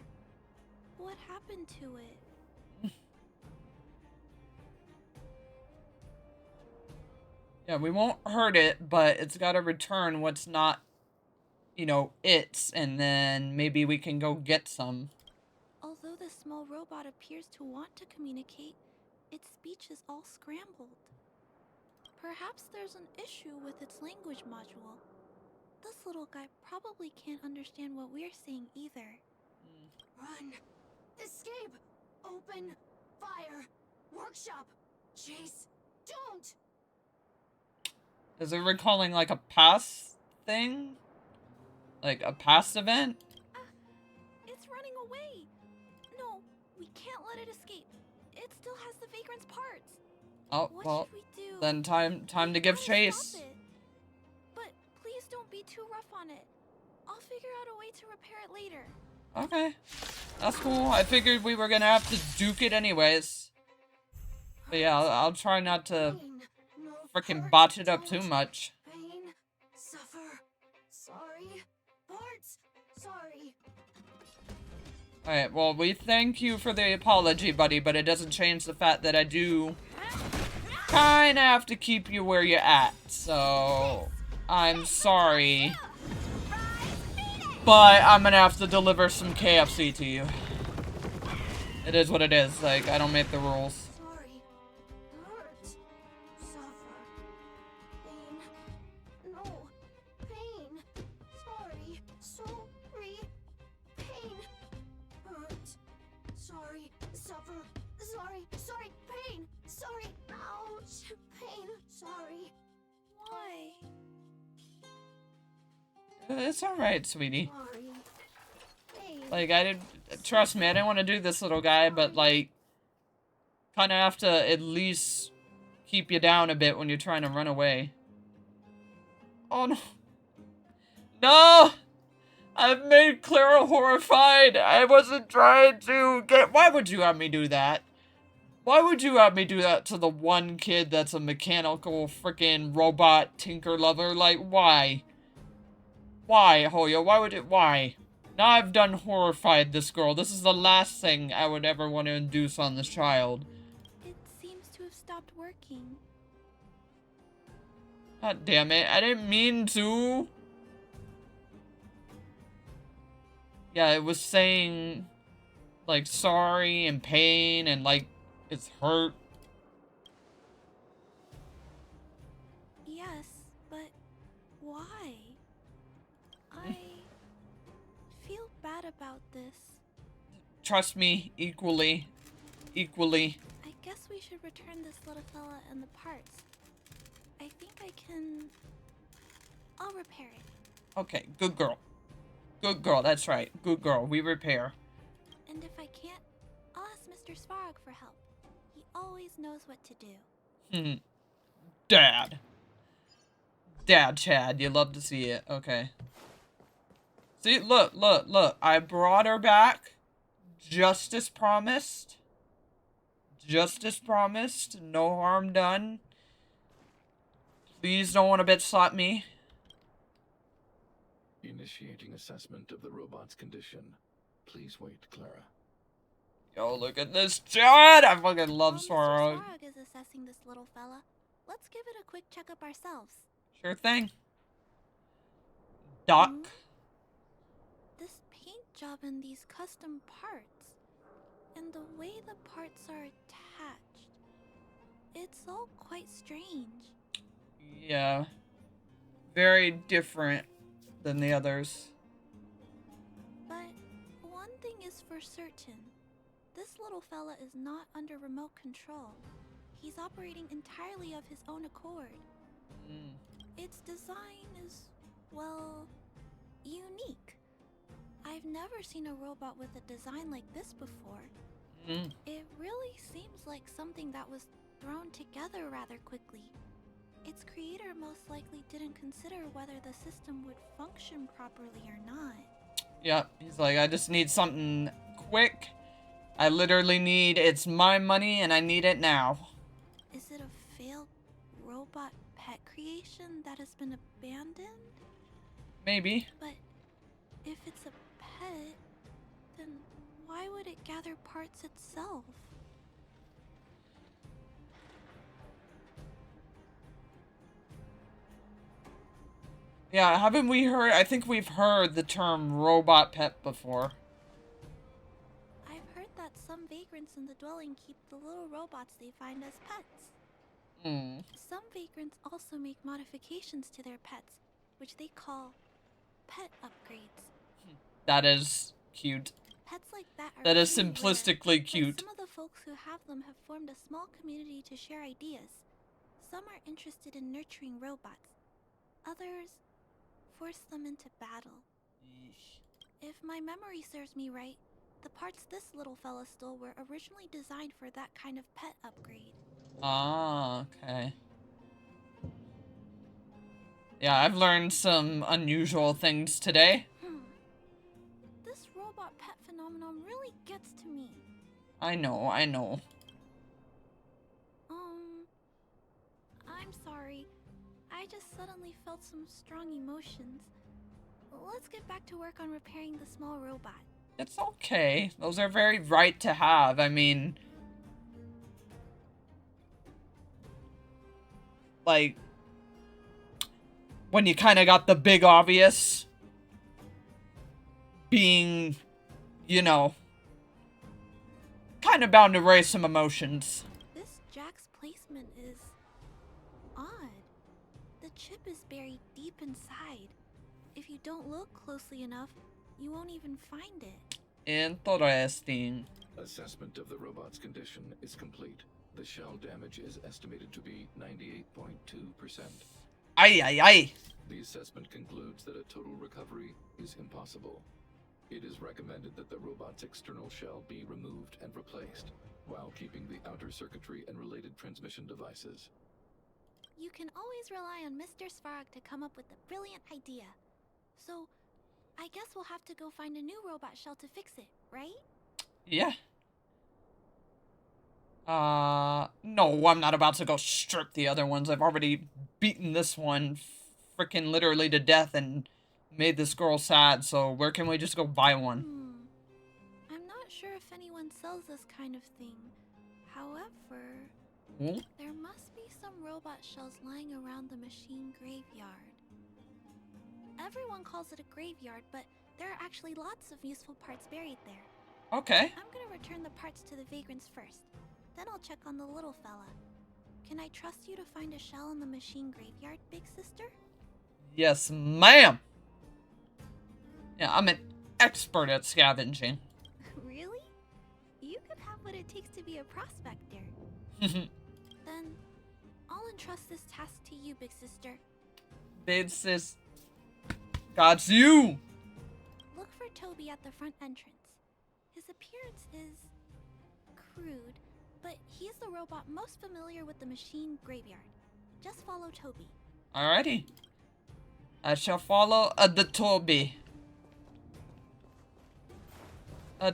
What happened to it? Yeah, we won't hurt it, but it's got to return what's not, you know, its, and then maybe we can go get some. Although the small robot appears to want to communicate, its speech is all scrambled. Perhaps there's an issue with its language module. This little guy probably can't understand what we're saying either. Run. Escape. Open. Fire. Workshop. Chase. Don't. Is it recalling like a past thing? Like a past event? It's running away. No, we can't let it escape. It still has the vagrant's parts. Oh, What well, should we do? then time to give Gotta chase. stop it. But please don't be too rough on it. I'll figure out a way to repair it later. Okay, that's cool. I figured we were gonna have to duke it anyways. But yeah, I'll try not to Pain. No freaking hurt. botch it up too Don't. much. Pain. Suffer. Sorry. Parts. Sorry. Alright, well, we thank you for the apology, buddy, but it doesn't change the fact that I do kinda have to keep you where you're at, so I'm sorry. But I'm gonna have to deliver some KFC to you. It is what it is, like, I don't make the rules. Sorry. Hurt. Suffer. Pain. No. Pain. Sorry. Sorry. Pain. Hurt. Sorry. Suffer. Sorry. Sorry. Pain. Sorry. Ouch. Pain. Sorry. Why? It's alright, sweetie. Sorry. Pain. Like, I didn't, trust me, I didn't want to do this, little guy, but, like, kinda have to at least keep you down a bit when you're trying to run away. Oh, no. No! I've made Clara horrified! I wasn't trying to get— Why would you have me do that? Why would you have me do that to the one kid that's a mechanical freaking robot tinker lover? Like, why? Why, Hoyo? Why would it— why? Now I've done horrified this girl. This is the last thing I would ever want to induce on this child. It seems to have stopped working. God damn it. I didn't mean to. Yeah, it was saying, like, sorry and pain and, like, it's hurt. Yes, but why? I feel bad about this. Trust me, equally. Equally. I guess we should return this little fella and the parts. I think I can... I'll repair it. Okay, good girl. Good girl, that's right. Good girl, we repair. And if I can't, I'll ask Mr. Svarog for help. He always knows what to do. Dad. Dad, Chad, you love to see it. Okay. See, look, look, look. I brought her back. Justice promised. Justice promised. No harm done. Please don't want to bitch slap me. Initiating assessment of the robot's condition. Please wait, Clara. Yo, look at this, Chad! I fucking love While Mr. Svarog. Svarog is assessing this little fella, let's give it a quick checkup ourselves. Sure thing. Doc. Hmm? This paint job and these custom parts, and the way the parts are attached, it's all quite strange. Yeah. Very different than the others. But one thing is for certain. This little fella is not under remote control. He's operating entirely of his own accord. Mm. Its design is, well, unique. I've never seen a robot with a design like this before. Mm. It really seems like something that was thrown together rather quickly. Its creator most likely didn't consider whether the system would function properly or not. Yep, he's like, I just need something quick. I literally need, it's my money and I need it now. Is it a failed robot pet creation that has been abandoned? Maybe. But if it's a pet, then why would it gather parts itself? Yeah, haven't we heard, I think we've heard the term robot pet before. I've heard that some vagrants in the dwelling keep the little robots they find as pets. Hmm. Some vagrants also make modifications to their pets, which they call pet upgrades. That is cute. Pets like that are That is pretty rare, simplistically but cute. some of the folks who have them have formed a small community to share ideas. Some are interested in nurturing robots. Others force them into battle. If my memory serves me right, the parts this little fella stole were originally designed for that kind of pet upgrade. Ah, okay. Yeah, I've learned some unusual things today. This robot pet phenomenon really gets to me. I know, I know. I'm sorry. I just suddenly felt some strong emotions. Let's get back to work on repairing the small robot. It's okay. Those are very right to have. I mean, like, when you kind of got the big obvious being, you know, kind of bound to raise some emotions. This jack's placement is odd. The chip is buried deep inside. If you don't look closely enough, you won't even find it. Interesting. Assessment of the robot's condition is complete. The shell damage is estimated to be 98.2%. Aye, aye, aye. The assessment concludes that a total recovery is impossible. It is recommended that the robot's external shell be removed and replaced, while keeping the outer circuitry and related transmission devices. You can always rely on Mr. Svarog to come up with a brilliant idea. So, I guess we'll have to go find a new robot shell to fix it, right? Yeah. No, I'm not about to go strip the other ones. I've already beaten this one freaking literally to death and made this girl sad, so where can we just go buy one? I'm not sure if anyone sells this kind of thing. However, Hmm? there must be some robot shells lying around the machine graveyard. Everyone calls it a graveyard, but there are actually lots of useful parts buried there. Okay. I'm gonna return the parts to the vagrants first. Then I'll check on the little fella. Can I trust you to find a shell in the machine graveyard, big sister? Yes, ma'am. Yeah, I'm an expert at scavenging. Really? You could have what it takes to be a prospector. Then, I'll entrust this task to you, big sister. Big sis. Got you. Look for Toby at the front entrance. His appearance is crude, but he's the robot most familiar with the machine graveyard. Just follow Toby. Alrighty. I shall follow the Toby.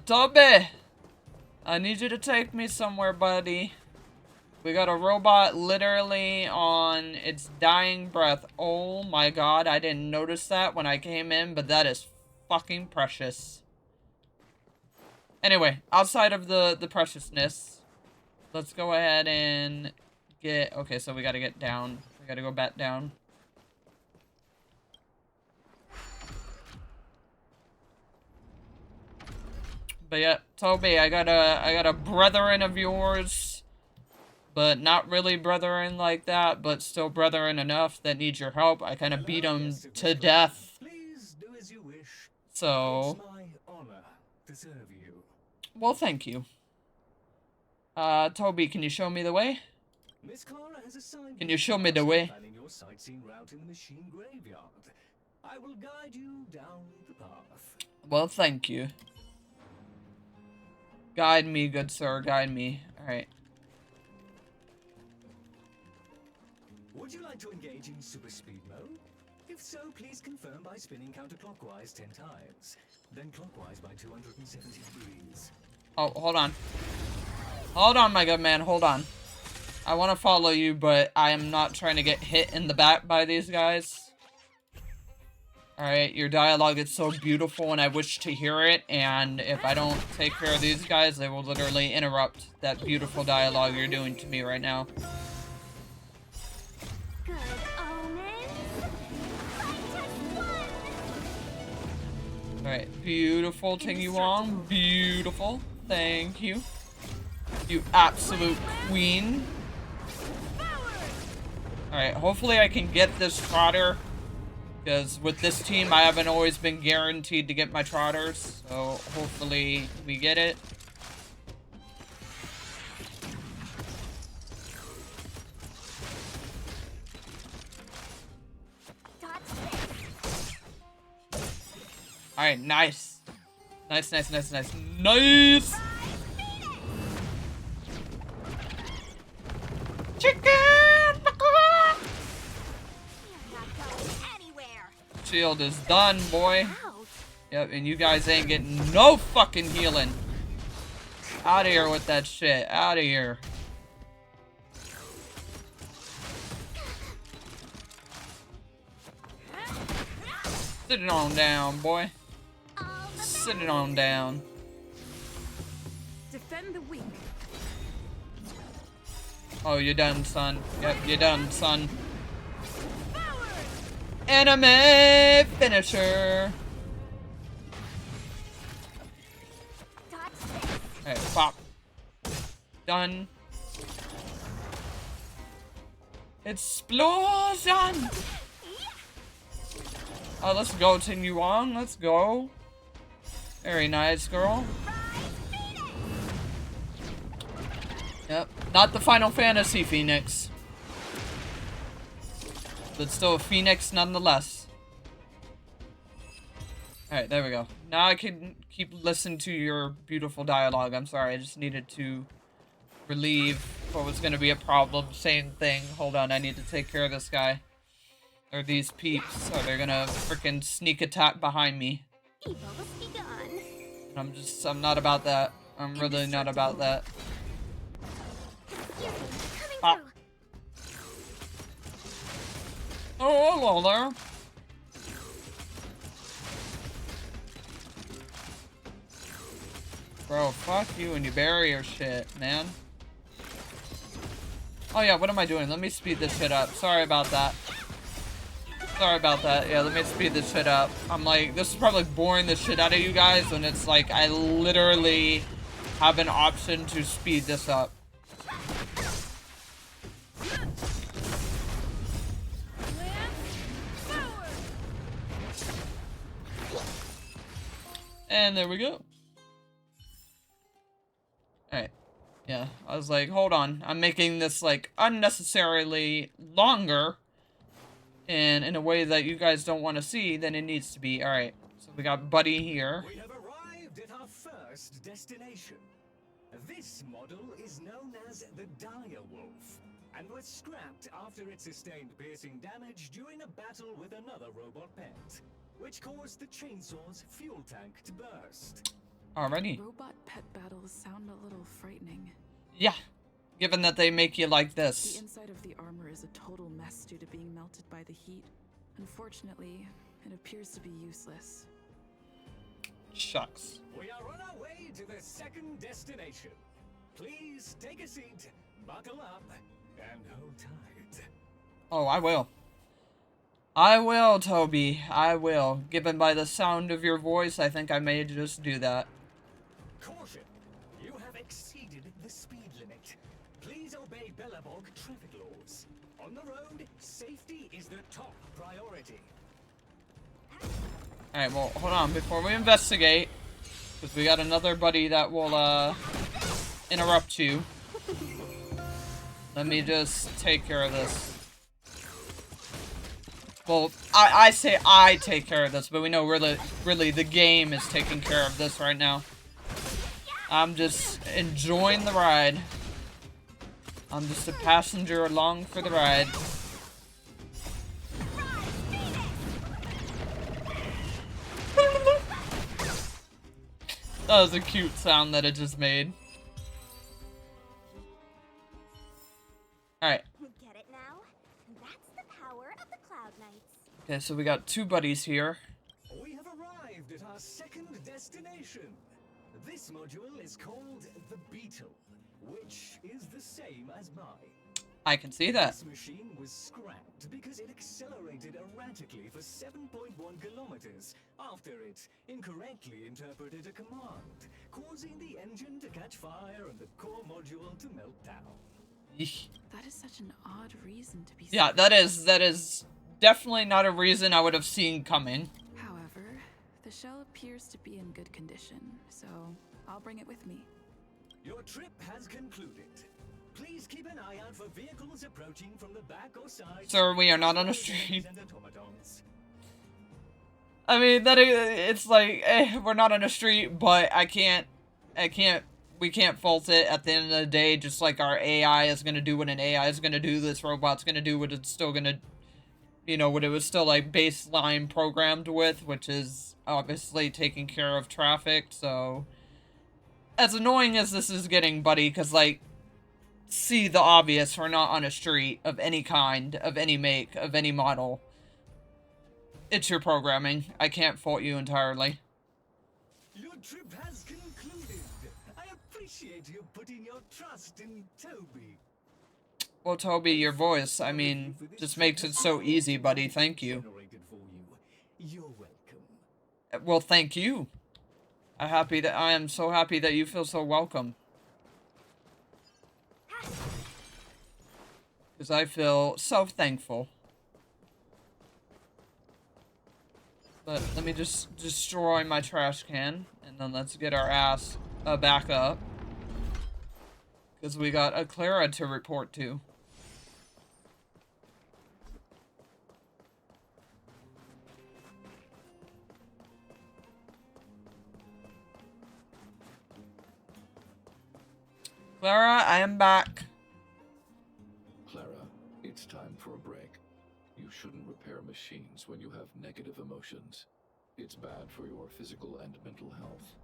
Toby! I need you to take me somewhere, buddy. We got a robot literally on its dying breath. Oh my god, I didn't notice that when I came in, but that is fucking precious. Anyway, outside of the preciousness, let's go ahead and get... Okay, so we gotta get down. We gotta go back down. But yeah, Toby, I got a brethren of yours, but not really brethren like that, but still brethren enough that need your help. I kind of beat him to death. Please do as you wish. So, It's my honor to serve you. well, thank you. Toby, can you show me the way? Miss Clara has assigned Can you show me the way? planning your sightseeing route in the machine graveyard. I will guide you down the path. Well, thank you. Guide me, good sir, guide me. Alright. Would you like to engage in super speed mode? If so, please confirm by spinning counterclockwise 10 times. Then clockwise by 270 degrees. Oh, hold on. Hold on, my good man, hold on. I want to follow you, but I am not trying to get hit in the back by these guys. Alright, your dialogue is so beautiful and I wish to hear it, and if I don't take care of these guys, they will literally interrupt that beautiful dialogue you're doing to me right now. Good omens. I just won. Alright, beautiful Ting Yuan, beautiful. Thank you. You absolute queen. Alright, hopefully I can get this trotter. Because with this team, I haven't always been guaranteed to get my trotters. So hopefully we get it. Alright, nice. Nice, nice, nice, nice. Nice! Chicken! Shield is done, boy. Yep, and you guys ain't getting no fucking healing. Out of here with that shit. Out of here. Sit it on down, boy. Sit it on down. Defend the weak. Oh, you're done, son. Yep, you're done, son. Anime finisher. Alright, pop. Done. Explosion! Oh, let's go, Ting Yuan. Let's go. Very nice, girl. Yep. Not the Final Fantasy Phoenix. But still a Phoenix nonetheless. Alright, there we go. Now I can keep listening to your beautiful dialogue. I'm sorry, I just needed to relieve what was going to be a problem. Same thing. Hold on, I need to take care of this guy. Or these peeps. Or they're gonna freaking sneak attack behind me. I'm not about that. I'm really not about that. Pop. Oh, hello there. Bro, fuck you and your barrier shit, man. Oh yeah, what am I doing? Let me speed this shit up. Sorry about that. Sorry about that. Yeah, let me speed this shit up. I'm like, this is probably boring the shit out of you guys when it's like, I literally have an option to speed this up. And there we go. Alright. Yeah, I was like, hold on. I'm making this, like, unnecessarily longer. And in a way that you guys don't want to see than it needs to be. Alright, so we got Buddy here. We have arrived at our first destination. This model is known as the Dire Wolf, and was scrapped after it sustained piercing damage during a battle with another robot pet, which caused the chainsaw's fuel tank to burst. Alrighty. Robot pet battles sound a little frightening. Yeah, given that they make you like The this. inside of the armor is a total mess due to being melted by the heat. Unfortunately, it appears to be useless. Shucks. We are on our way to the second destination. Please take a seat, buckle up, And hold tight. Oh, I will. I will, Toby. I will. Given by the sound of your voice, I think I may just do that. Caution! You have exceeded the speed limit. Please obey Bellabog traffic laws. On the road, safety is the top priority. Alright, well, hold on. Before we investigate, because we got another buddy that will, interrupt you. Let me just take care of this. Well, I say I take care of this, but we know really the game is taking care of this right now. I'm just enjoying the ride. I'm just a passenger along for the ride. That was a cute sound that it just made. Alright. Get it now? That's the power of the Cloud Knights. Okay, so we got two buddies here. We have arrived at our second destination. This module is called the Beetle, which is the same as mine. I can see that. This machine was scrapped because it accelerated erratically for 7.1 kilometers after it incorrectly interpreted a command, causing the engine to catch fire and the core module to melt down. Eesh. That is such an odd reason to be. Yeah, that is definitely not a reason I would have seen coming. However, the shell appears to be in good condition, so I'll bring it with me. Your trip has concluded. Please keep an eye out for vehicles approaching from the back or side. Sir, we are not on a street. And automatons. I mean, it's like, we're not on a street, but we can't fault it at the end of the day, just like our AI is gonna do what an AI is gonna do, this robot's gonna do what it's still gonna, you know, what it was still, like, baseline programmed with, which is obviously taking care of traffic, so... As annoying as this is getting, buddy, because, like, see the obvious, we're not on a street of any kind, of any make, of any model. It's your programming. I can't fault you entirely. Your trip has concluded. I appreciate you putting your trust in Toby. Well, Toby, your voice, I mean, just makes it so easy, buddy. Thank you. Generated for you. You're welcome. Well, thank you. I am so happy that you feel so welcome. Because I feel so thankful. But let me just destroy my trash can, and then let's get our ass back up. Because we got a Clara to report to. Clara, I am back. Clara, it's time for a break. You shouldn't repair machines when you have negative emotions. It's bad for your physical and mental health.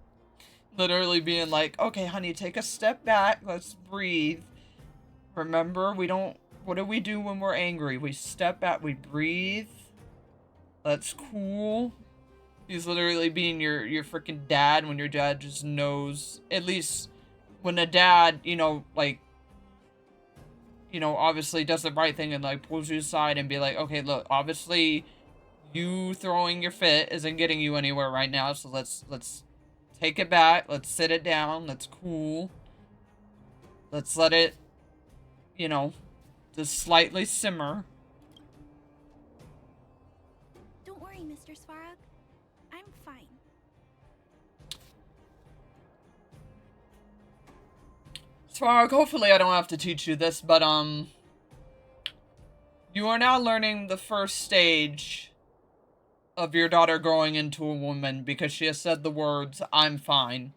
Literally being like, okay, honey, take a step back. Let's breathe. Remember, what do we do when we're angry? We step back, we breathe. That's cool. He's literally being your freaking dad when your dad just knows, at least when a dad, you know, like, you know, obviously does the right thing and, like, pulls you aside and be like, okay, look, obviously you throwing your fit isn't getting you anywhere right now, so let's take it back, let's sit it down, let's cool. Let's let it, you know, just slightly simmer. Don't worry, Mr. Svarog. I'm fine. Svarog, hopefully I don't have to teach you this, but, you are now learning the first stage of your daughter growing into a woman because she has said the words, I'm fine.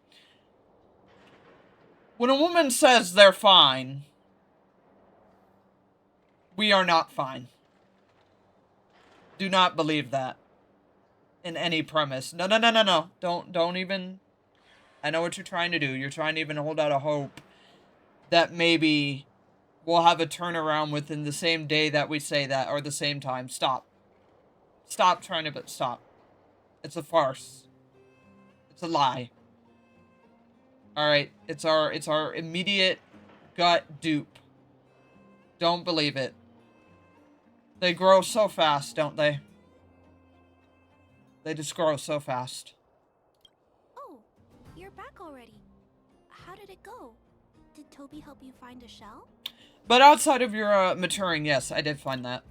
When a woman says they're fine, we are not fine. Do not believe that in any premise. No, no, no, no, no. Don't even... I know what you're trying to do. You're trying to even hold out a hope that maybe we'll have a turnaround within the same day that we say that, or the same time. Stop. Stop trying to... Stop. It's a farce. It's a lie. Alright, it's our immediate gut dupe. Don't believe it. They grow so fast, don't they? They just grow so fast. Oh, you're back already. How did it go? Did Toby help you find a shell? But outside of your maturing, yes, I did find that.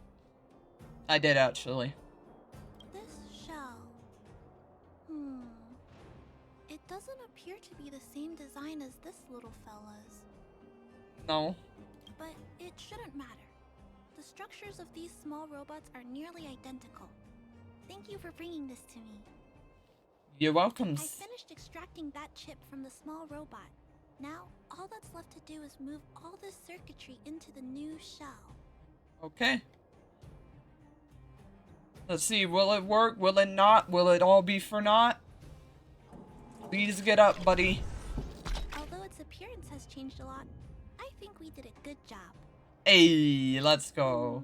I did, actually. This shell. It doesn't appear to be the same design as this little fella's. No. But it shouldn't matter. The structures of these small robots are nearly identical. Thank you for bringing this to me. You're welcome. I finished extracting that chip from the small robot. Now, all that's left to do is move all this circuitry into the new shell. Okay. Let's see, will it work? Will it not? Will it all be for naught? Please get up, buddy. Although its appearance has changed a lot, I think we did a good job. Hey, let's go.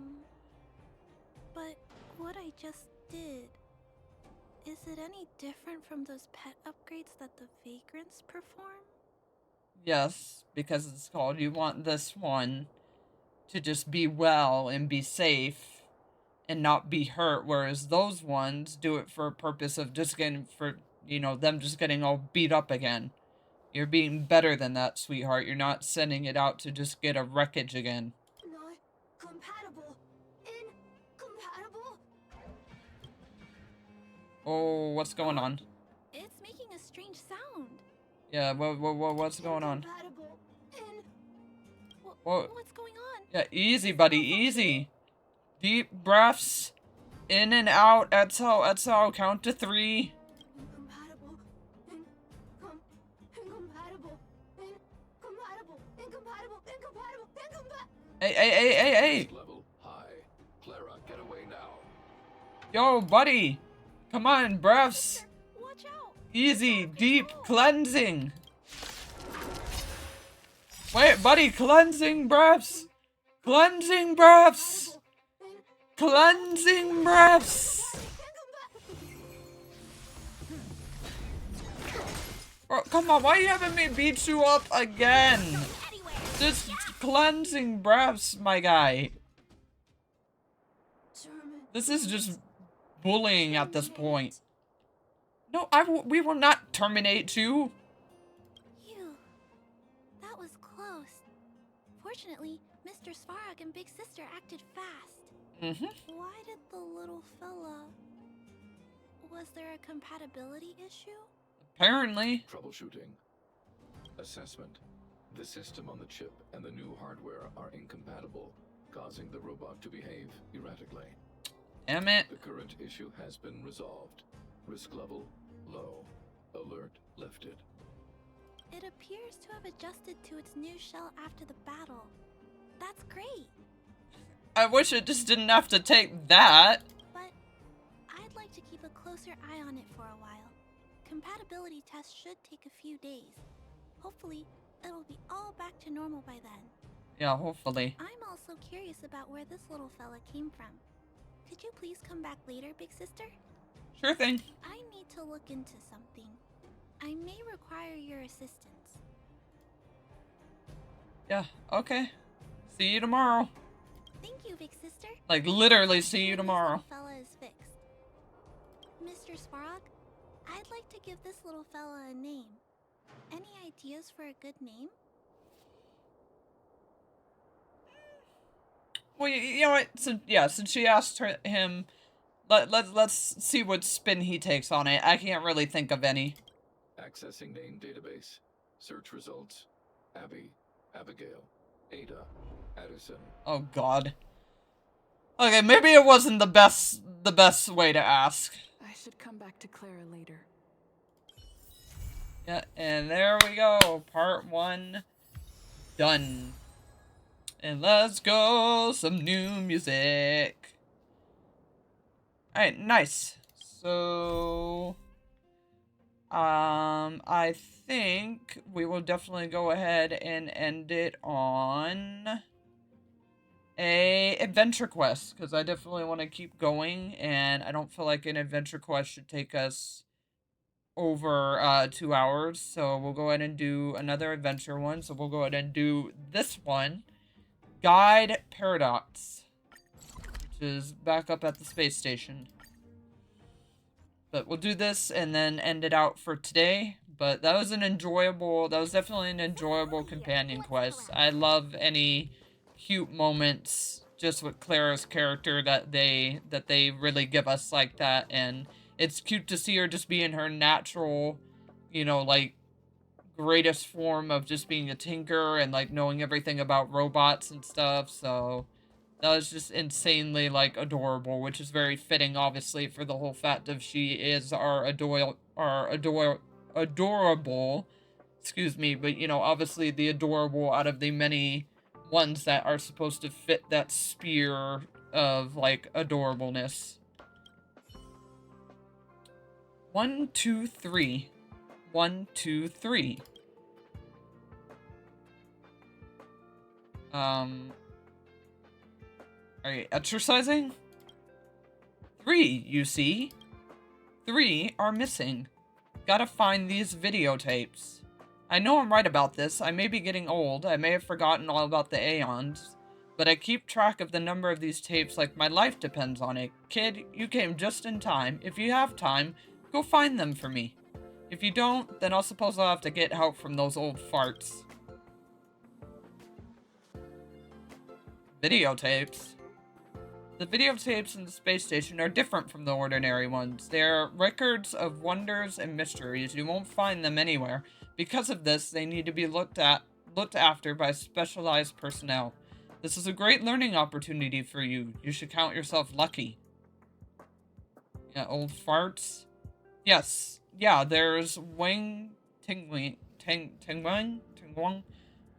But what I just did, is it any different from those pet upgrades that the vagrants perform? Yes, because it's called, you want this one to just be well and be safe and not be hurt, whereas those ones do it for a purpose of just getting, for, you know, them just getting all beat up again. You're being better than that, sweetheart. You're not sending it out to just get a wreckage again. Not compatible. Incompatible. Oh, what's going on? It's making a strange sound. Yeah, what's going on? Incompatible. Whoa. What's going on? Yeah, easy, buddy, easy. Deep breaths. In and out. That's how. Count to 3. Incompatible. Incompatible. Incompatible. Hey. Level high. Clara, get away now. Yo, buddy. Come on, breaths. Watch out! Easy, deep cleansing. Wait, buddy, cleansing breaths. Cleansing breaths. Cleansing breaths. Oh, come on, why are you having me beat you up again? Just cleansing breaths, my guy. This is just bullying at this point. No, we will not terminate you. Phew. That was close. Fortunately, Mr. Svarog and Big Sister acted fast. Why did the little fella... Was there a compatibility issue? Apparently. Troubleshooting. Assessment. The system on the chip and the new hardware are incompatible, causing the robot to behave erratically. Damn it. The current issue has been resolved. Risk level low. Alert lifted. It appears to have adjusted to its new shell after the battle. That's great. I wish it just didn't have to take that. But I'd like to keep a closer eye on it for a while. Compatibility tests should take a few days. Hopefully, it'll be all back to normal by then. Yeah, hopefully. I'm also curious about where this little fella came from. Could you please come back later, Big Sister? Sure thing. I need to look into something. I may require your assistance. Yeah, okay. See you tomorrow. Thank you, Big Sister. Like, literally see you tomorrow. This little fella is fixed. Mr. Svarog, I'd like to give this little fella a name. Any ideas for a good name? Well, you know what? Since she asked him, let's see what spin he takes on it. I can't really think of any. Accessing name database. Search results. Abby, Abigail, Ada, Addison. Oh God. Okay, maybe it wasn't the best way to ask. I should come back to Clara later. Yeah, and there we go. Part 1 done. And let's go. Some new music. Alright, nice. So I think we will definitely go ahead and end it on a adventure quest, because I definitely want to keep going, and I don't feel like an adventure quest should take us over 2 hours. So we'll go ahead and do another adventure one. So we'll go ahead and do this one. Guide Paradox, which is back up at the space station. But we'll do this and then end it out for today. But that was definitely an enjoyable companion quest. I love any cute moments just with Clara's character that they really give us like that, and it's cute to see her just be in her natural, like, greatest form of just being a tinker and, like, knowing everything about robots and stuff. So that was just insanely, like, adorable, which is very fitting, obviously, for the whole fact of she is our adorable, excuse me, but, obviously the adorable out of the many ones that are supposed to fit that spear of, like, adorableness. 1, 2, 3. 1, 2, 3. Are you exercising? 3, you see? 3 are missing. Gotta find these videotapes. I know I'm right about this. I may be getting old. I may have forgotten all about the Aeons. But I keep track of the number of these tapes like my life depends on it. Kid, you came just in time. If you have time, go find them for me. If you don't, then I suppose I'll have to get help from those old farts. Videotapes? The videotapes in the space station are different from the ordinary ones. They are records of wonders and mysteries. You won't find them anywhere. Because of this, they need to be looked after by specialized personnel. This is a great learning opportunity for you. You should count yourself lucky. Yeah, old farts. Yes. Yeah, there's Wang Tingwang,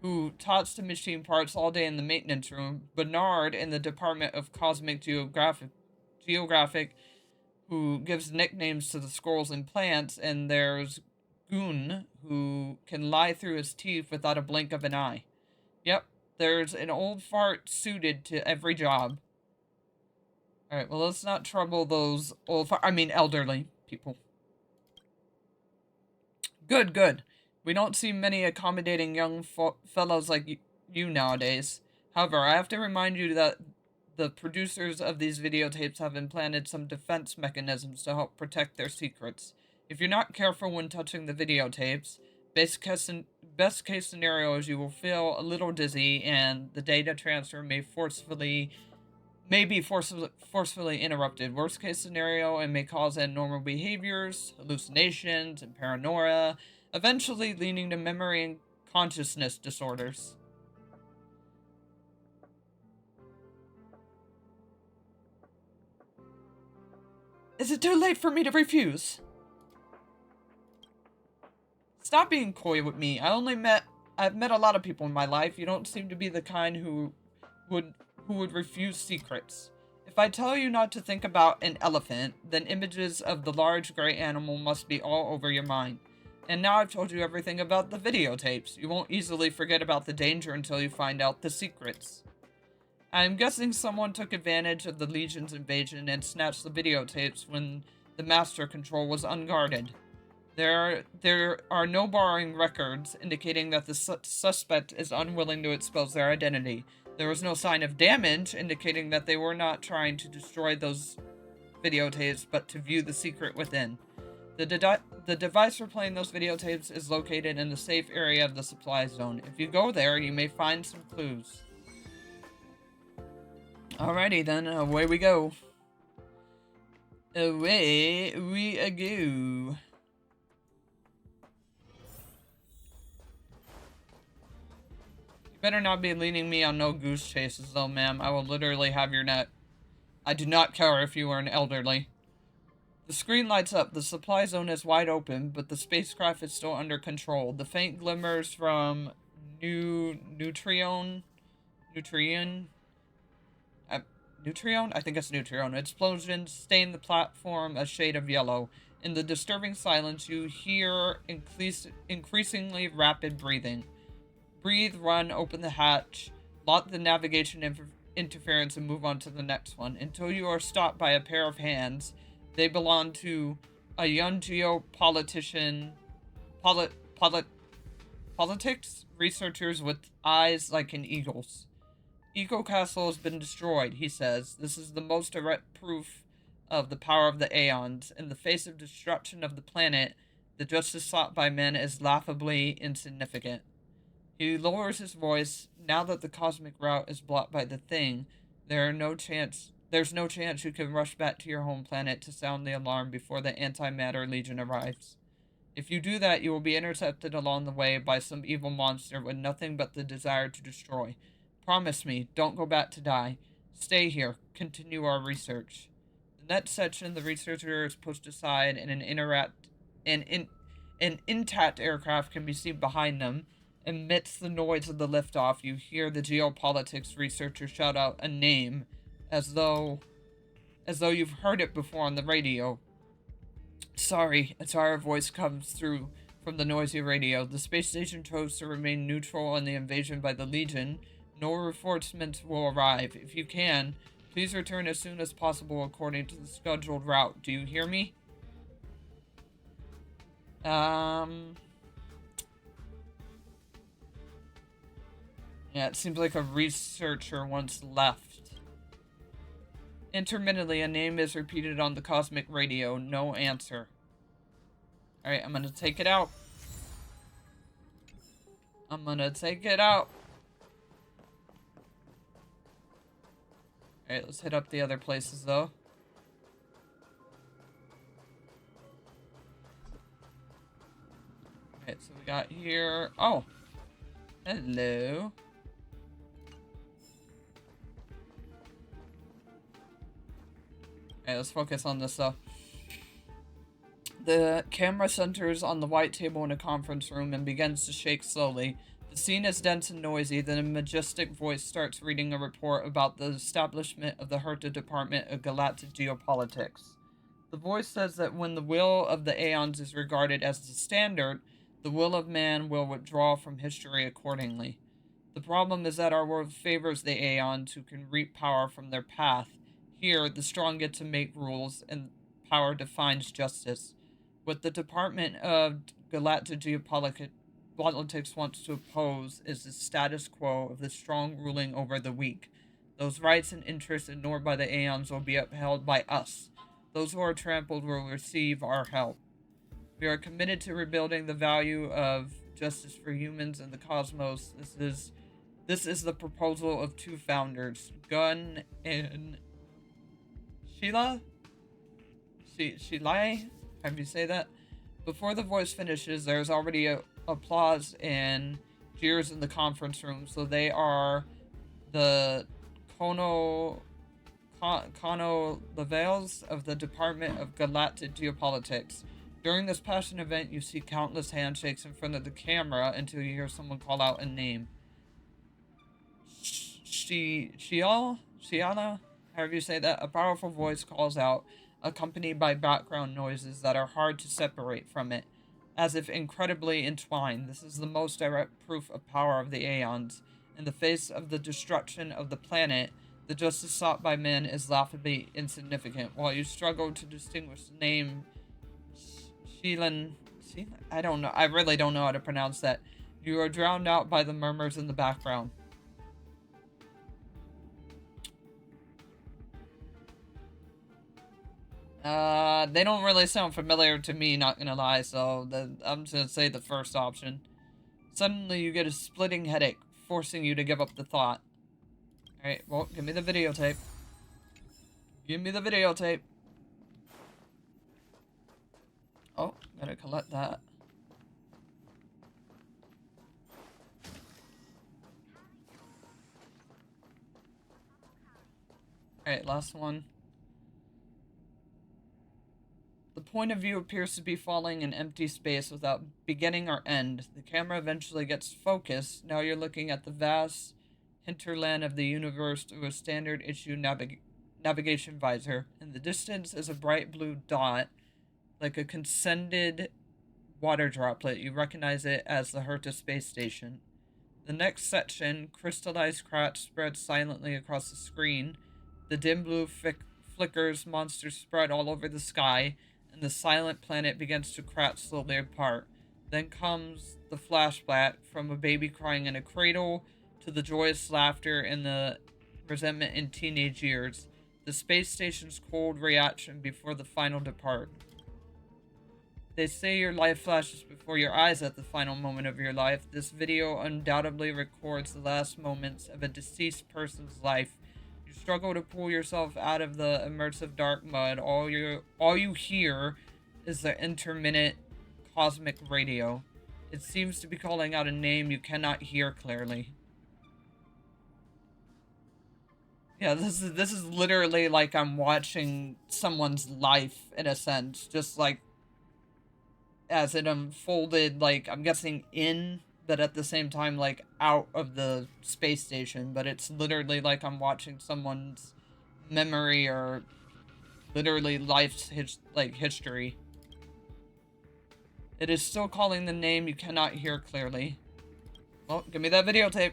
who tots the machine parts all day in the maintenance room. Bernard in the Department of Cosmic Geographic, who gives nicknames to the squirrels and plants. And there's Goon, who can lie through his teeth without a blink of an eye. Yep, there's an old fart suited to every job. Alright, well, let's not trouble those elderly people. Good, good. We don't see many accommodating young fellows like you nowadays. However, I have to remind you that the producers of these videotapes have implanted some defense mechanisms to help protect their secrets. If you're not careful when touching the videotapes, best case scenario is you will feel a little dizzy and the data transfer may be forcefully interrupted. Worst case scenario, it may cause abnormal behaviors, hallucinations, and paranoia, eventually leading to memory and consciousness disorders. Is it too late for me to refuse? Stop being coy with me. I've met a lot of people in my life. You don't seem to be the kind who would refuse secrets. If I tell you not to think about an elephant, then images of the large gray animal must be all over your mind. And now I've told you everything about the videotapes. You won't easily forget about the danger until you find out the secrets. I'm guessing someone took advantage of the Legion's invasion and snatched the videotapes when the Master Control was unguarded. There are no borrowing records indicating that the suspect is unwilling to expose their identity. There was no sign of damage indicating that they were not trying to destroy those videotapes, but to view the secret within. The device for playing those videotapes is located in the safe area of the supply zone. If you go there, you may find some clues. Alrighty then, away we go. Away we go. Better not be leading me on no goose chases, though, ma'am. I will literally have your net. I do not care if you are an elderly. The screen lights up. The supply zone is wide open, but the spacecraft is still under control. The faint glimmers from Nutrion? I think it's Nutrion. Explosions stain the platform a shade of yellow. In the disturbing silence, you hear increasingly rapid breathing. Breathe, run, open the hatch, lock the navigation interference, and move on to the next one, until you are stopped by a pair of hands. They belong to a young geopolitician, politics researchers with eyes like an eagle's. Eco Castle has been destroyed, he says. This is the most direct proof of the power of the Aeons. In the face of destruction of the planet, the justice sought by men is laughably insignificant. He lowers his voice. Now that the cosmic route is blocked by the Thing, there's no chance you can rush back to your home planet to sound the alarm before the Antimatter Legion arrives. If you do that, you will be intercepted along the way by some evil monster with nothing but the desire to destroy. Promise me, don't go back to die. Stay here. Continue our research. The next section, the researcher is pushed aside and an intact aircraft can be seen behind them. Amidst the noise of the liftoff, you hear the geopolitics researcher shout out a name as though you've heard it before on the radio. Sorry, a tired voice comes through from the noisy radio. The space station chose to remain neutral on the invasion by the Legion. No reinforcements will arrive. If you can, please return as soon as possible according to the scheduled route. Do you hear me? Yeah, it seems like a researcher once left. Intermittently, a name is repeated on the cosmic radio. No answer. Alright, I'm gonna take it out. Alright, let's hit up the other places, though. Alright, so we got here... Oh! Hello. Alright, let's focus on this, though. The camera centers on the white table in a conference room and begins to shake slowly. The scene is dense and noisy, then a majestic voice starts reading a report about the establishment of the Herta Department of Galactic Geopolitics. The voice says that when the will of the Aeons is regarded as the standard, the will of man will withdraw from history accordingly. The problem is that our world favors the Aeons who can reap power from their path. Here, the strong get to make rules, and power defines justice. What the Department of Galactic Geopolitics wants to oppose is the status quo of the strong ruling over the weak. Those rights and interests ignored by the Aeons will be upheld by us. Those who are trampled will receive our help. We are committed to rebuilding the value of justice for humans and the cosmos. This is the proposal of two founders, Gun and Sheila? Shilai? How do you say that? Before the voice finishes, there's already applause and cheers in the conference room. So they are the Kono Levels of the Department of Galactic Geopolitics. During this passion event, you see countless handshakes in front of the camera until you hear someone call out a name. Shiana? However you say that, a powerful voice calls out, accompanied by background noises that are hard to separate from it, as if incredibly entwined. This is the most direct proof of power of the Aeons. In the face of the destruction of the planet, the justice sought by men is laughably insignificant. While you struggle to distinguish the name Sheelan, I don't know. I really don't know how to pronounce that. You are drowned out by the murmurs in the background. They don't really sound familiar to me, not gonna lie, so I'm just gonna say the first option. Suddenly you get a splitting headache, forcing you to give up the thought. Alright, well, give me the videotape. Give me the videotape. Oh, gotta collect that. Alright, last one. The point of view appears to be falling in empty space without beginning or end. The camera eventually gets focused. Now you're looking at the vast hinterland of the universe through a standard issue navigation visor. In the distance is a bright blue dot, like a condensed water droplet. You recognize it as the Herta space station. The next section, crystallized cracks spread silently across the screen. The dim blue flickers, monsters spread all over the sky, and the silent planet begins to crack slowly apart. Then comes the flashback from a baby crying in a cradle, to the joyous laughter and the resentment in teenage years. The space station's cold reaction before the final depart. They say your life flashes before your eyes at the final moment of your life. This video undoubtedly records the last moments of a deceased person's life. You struggle to pull yourself out of the immersive dark mud. All you hear is the intermittent cosmic radio. It seems to be calling out a name you cannot hear clearly. Yeah, this is literally like I'm watching someone's life in a sense, just like as it unfolded, like I'm guessing in, but at the same time like out of the space station, but it's literally like I'm watching someone's memory or literally life's history. It is still calling the name you cannot hear clearly. Well, give me that videotape.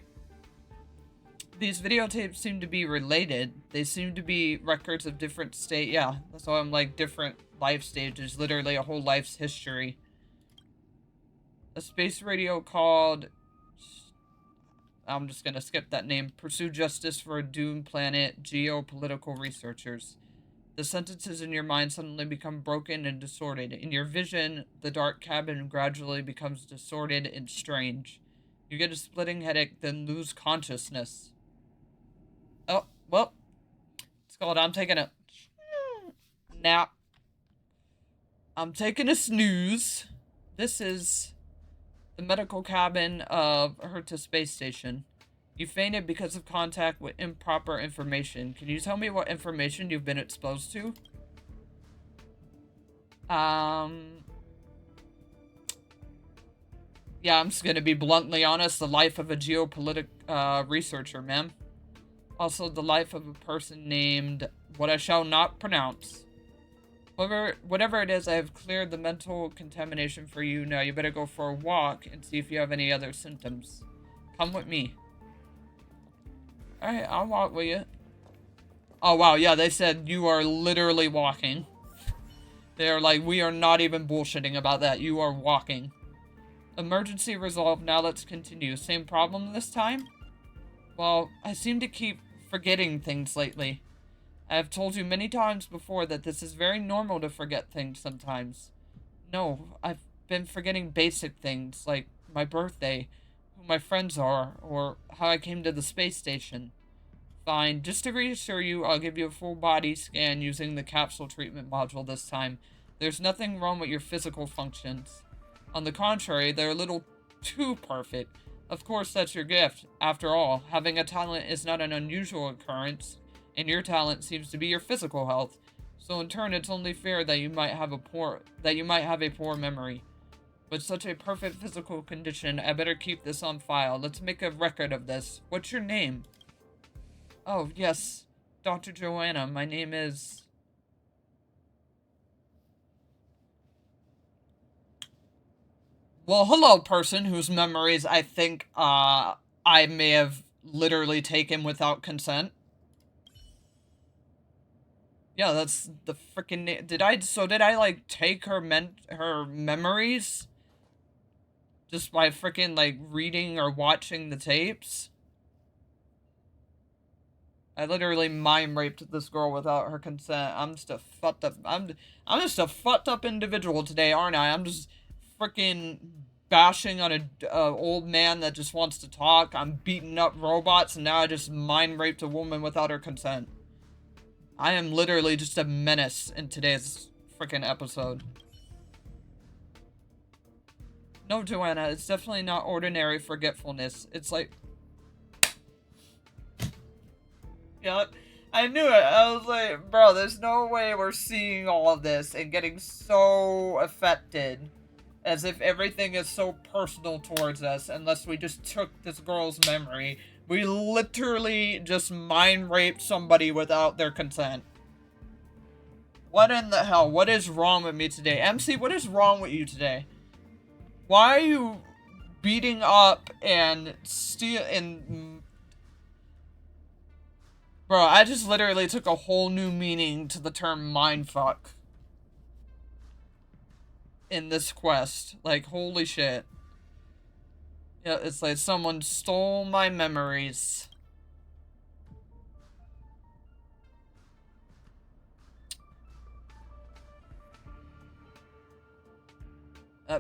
These videotapes seem to be related. They seem to be records of different state. Yeah, that's why I'm like different life stages. Literally a whole life's history. A space radio called... I'm just gonna skip that name. Pursue justice for a doomed planet. Geopolitical researchers. The sentences in your mind suddenly become broken and distorted. In your vision, the dark cabin gradually becomes distorted and strange. You get a splitting headache, then lose consciousness. Oh, well. It's called I'm taking a nap. I'm taking a snooze. This is the medical cabin of Herta Space Station. You fainted because of contact with improper information. Can you tell me what information you've been exposed to? Yeah, I'm just gonna be bluntly honest. The life of a geopolitical researcher, ma'am. Also, the life of a person named what I shall not pronounce. Whatever it is, I have cleared the mental contamination for you. Now you better go for a walk and see if you have any other symptoms. Come with me. Alright, I'll walk with you. Oh, wow, yeah, they said you are literally walking. They're like, we are not even bullshitting about that. You are walking. Emergency resolved. Now let's continue. Same problem this time? Well, I seem to keep forgetting things lately. I have told you many times before that this is very normal to forget things sometimes. No, I've been forgetting basic things, like my birthday, who my friends are, or how I came to the space station. Fine, just to reassure you, I'll give you a full body scan using the capsule treatment module this time. There's nothing wrong with your physical functions. On the contrary, they're a little too perfect. Of course, that's your gift. After all, having a talent is not an unusual occurrence, and your talent seems to be your physical health. So in turn, it's only fair that you might have a poor memory. With such a perfect physical condition, I better keep this on file. Let's make a record of this. What's your name? Oh, yes. Dr. Joanna. My name is... Well, hello, person whose memories I think, I may have literally taken without consent. Yeah, that's the freaking... Did I, like, take her memories? Just by freaking, like, reading or watching the tapes? I literally mind raped this girl without her consent. I'm just a fucked up... I'm just a fucked up individual today, aren't I? I'm just freaking bashing on a old man that just wants to talk. I'm beating up robots, and now I just mind raped a woman without her consent. I am literally just a menace in today's freaking episode. No, Joanna, it's definitely not ordinary forgetfulness. It's like... Yeah, I knew it. I was like, bro, there's no way we're seeing all of this and getting so affected as if everything is so personal towards us unless we just took this girl's memory. We literally just mind raped somebody without their consent. What in the hell? What is wrong with me today? MC, what is wrong with you today? Why are you beating up and Bro, I just literally took a whole new meaning to the term mindfuck in this quest. Like, holy shit. Yeah, it's like someone stole my memories.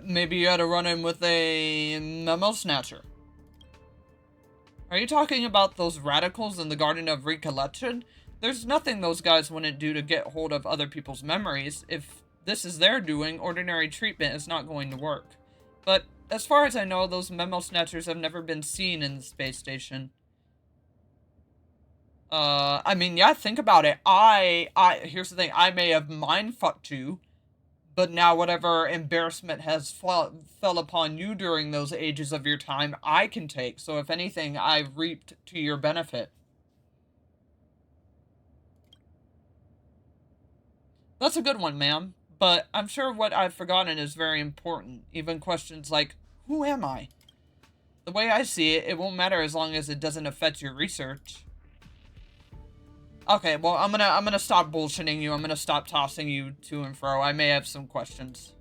Maybe you had a run-in with a memo snatcher. Are you talking about those radicals in the Garden of Recollection? There's nothing those guys wouldn't do to get hold of other people's memories. If this is their doing, ordinary treatment is not going to work. But as far as I know, those memo snatchers have never been seen in the space station. I mean, yeah, think about it. Here's the thing. I may have mind-fucked you, but now whatever embarrassment has fell upon you during those ages of your time, I can take. So if anything, I've reaped to your benefit. That's a good one, ma'am. But I'm sure what I've forgotten is very important. Even questions like, who am I? The way I see it, it won't matter as long as it doesn't affect your research. Okay, well, I'm gonna stop bullshitting you. I'm gonna stop tossing you to and fro. I may have some questions.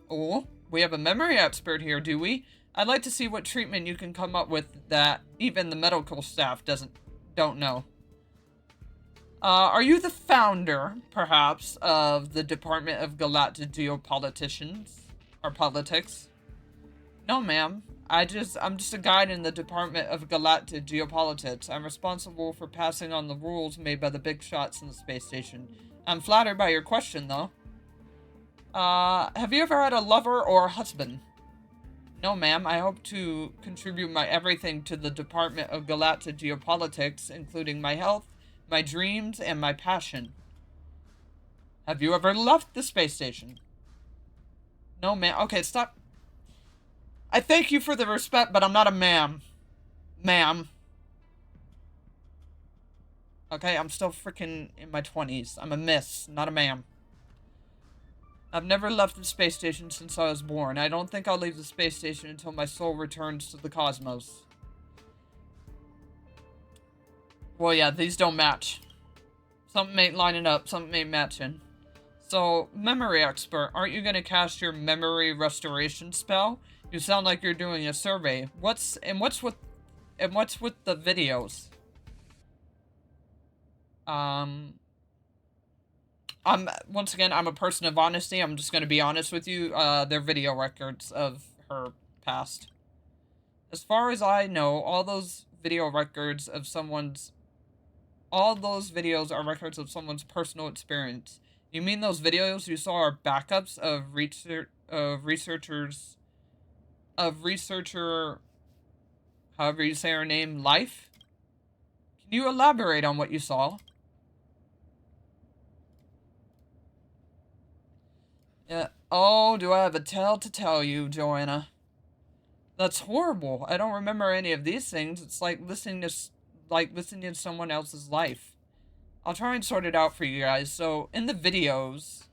Oh, we have a memory expert here, do we? I'd like to see what treatment you can come up with that even the medical staff don't know. Are you the founder, perhaps, of the Department of Galactic Geopoliticians? Or Politics? No, ma'am. I'm just a guide in the Department of Galactic Geopolitics. I'm responsible for passing on the rules made by the big shots in the space station. I'm flattered by your question, though. Have you ever had a lover or a husband? No, ma'am. I hope to contribute my everything to the Department of Galactic Geopolitics, including my health, my dreams, and my passion. Have you ever left the space station? No, ma'am. Okay, stop. I thank you for the respect, but I'm not a ma'am. Ma'am. Okay, I'm still freaking in my 20s. I'm a miss, not a ma'am. I've never left the space station since I was born. I don't think I'll leave the space station until my soul returns to the cosmos. Well, yeah, these don't match. Something ain't lining up, something ain't matching. So, memory expert, aren't you gonna cast your memory restoration spell? You sound like you're doing a survey. What's with the videos? Once again, I'm a person of honesty. I'm just gonna be honest with you. They're video records of her past. As far as I know, all those videos are records of someone's personal experience. You mean those videos you saw are backups of researcher, however you say her name, life? Can you elaborate on what you saw? Yeah. Oh, do I have a tale to tell you, Joanna? That's horrible. I don't remember any of these things. It's like listening to someone else's life. I'll try and sort it out for you guys. So, in the videos,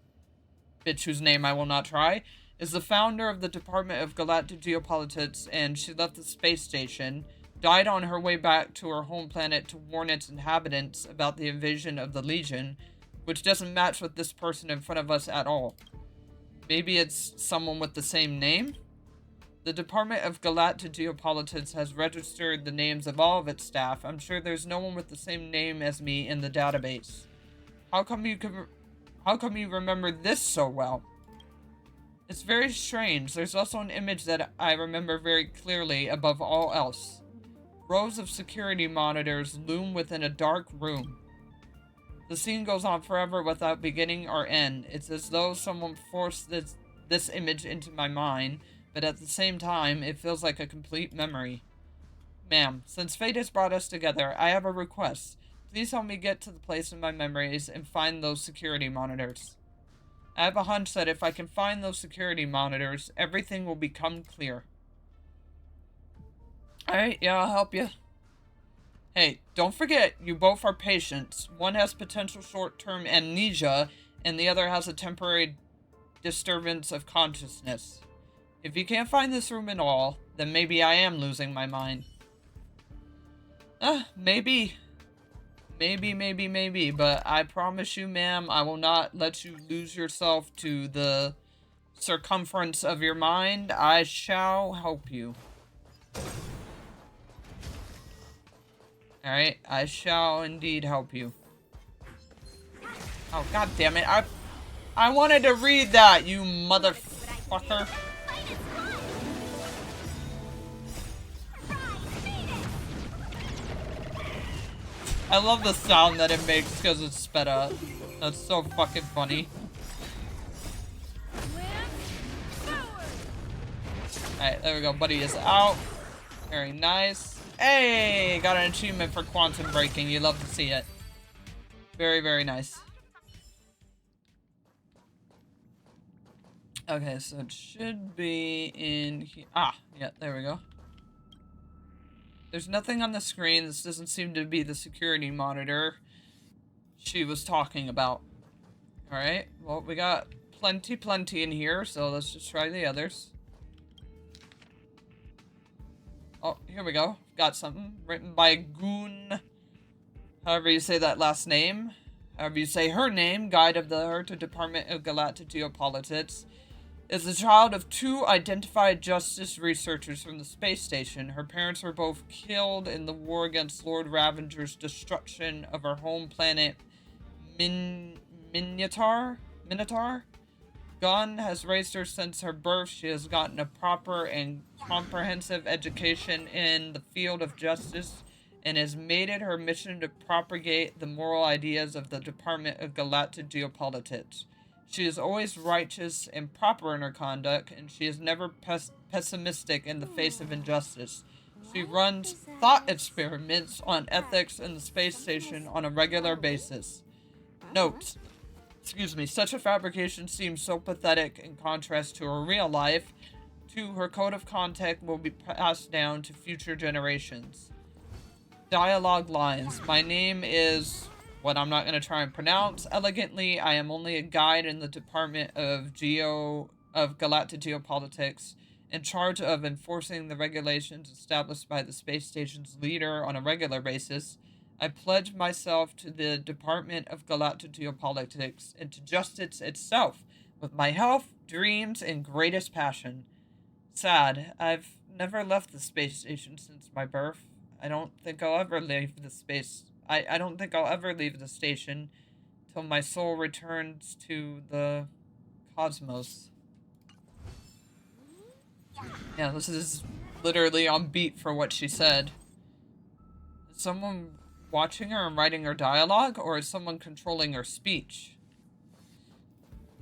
bitch whose name I will not try, is the founder of the Department of Galactic Geopolitics, and she left the space station, died on her way back to her home planet to warn its inhabitants about the invasion of the Legion, which doesn't match with this person in front of us at all. Maybe it's someone with the same name? The Department of Galactic Geopolitics has registered the names of all of its staff. I'm sure there's no one with the same name as me in the database. How come you remember this so well? It's very strange. There's also an image that I remember very clearly above all else. Rows of security monitors loom within a dark room. The scene goes on forever without beginning or end. It's as though someone forced this image into my mind, but at the same time, it feels like a complete memory. Ma'am, since fate has brought us together, I have a request. Please help me get to the place in my memories and find those security monitors. I have a hunch that if I can find those security monitors, everything will become clear. Alright, yeah, I'll help you. Hey, don't forget, you both are patients. One has potential short-term amnesia, and the other has a temporary disturbance of consciousness. If you can't find this room at all, then maybe I am losing my mind. Maybe. Maybe, but I promise you, ma'am, I will not let you lose yourself to the circumference of your mind. I shall help you. Alright, I shall indeed help you. Oh, god damn it. I wanted to read that, you motherfucker. I love the sound that it makes because it's sped up. That's so fucking funny. Alright, there we go. Buddy is out. Very nice. Hey! Got an achievement for quantum breaking. You love to see it. Very, very nice. Okay, so it should be in here. Ah, yeah, there we go. There's nothing on the screen. This doesn't seem to be the security monitor she was talking about. Alright, well, we got plenty in here, so let's just try the others. Oh, here we go. Got something written by Goon. However you say that last name. However you say her name, Guide of the Herta Department of Galactic Geopolitics, is the child of two identified justice researchers from the space station. Her parents were both killed in the war against Lord Ravenger's destruction of her home planet, Minotaur? Gunn has raised her since her birth. She has gotten a proper and comprehensive education in the field of justice and has made it her mission to propagate the moral ideas of the Department of Galactic Geopolitics. She is always righteous and proper in her conduct, and she is never pessimistic in the face of injustice. She runs thought experiments on ethics in the space station on a regular basis. Note, such a fabrication seems so pathetic in contrast to her real life. Her code of conduct will be passed down to future generations. Dialogue lines. My name is what I'm not going to try and pronounce elegantly. I am only a guide in the Department of Galactic Geopolitics, in charge of enforcing the regulations established by the space station's leader on a regular basis. I pledge myself to the Department of Galactic Geopolitics and to justice itself with my health, dreams, and greatest passion. Sad. I've never left the space station since my birth. I don't think I'll ever leave the space. I don't think I'll ever leave the station till my soul returns to the cosmos. Yeah, this is literally on beat for what she said. Is someone watching her and writing her dialogue, or is someone controlling her speech?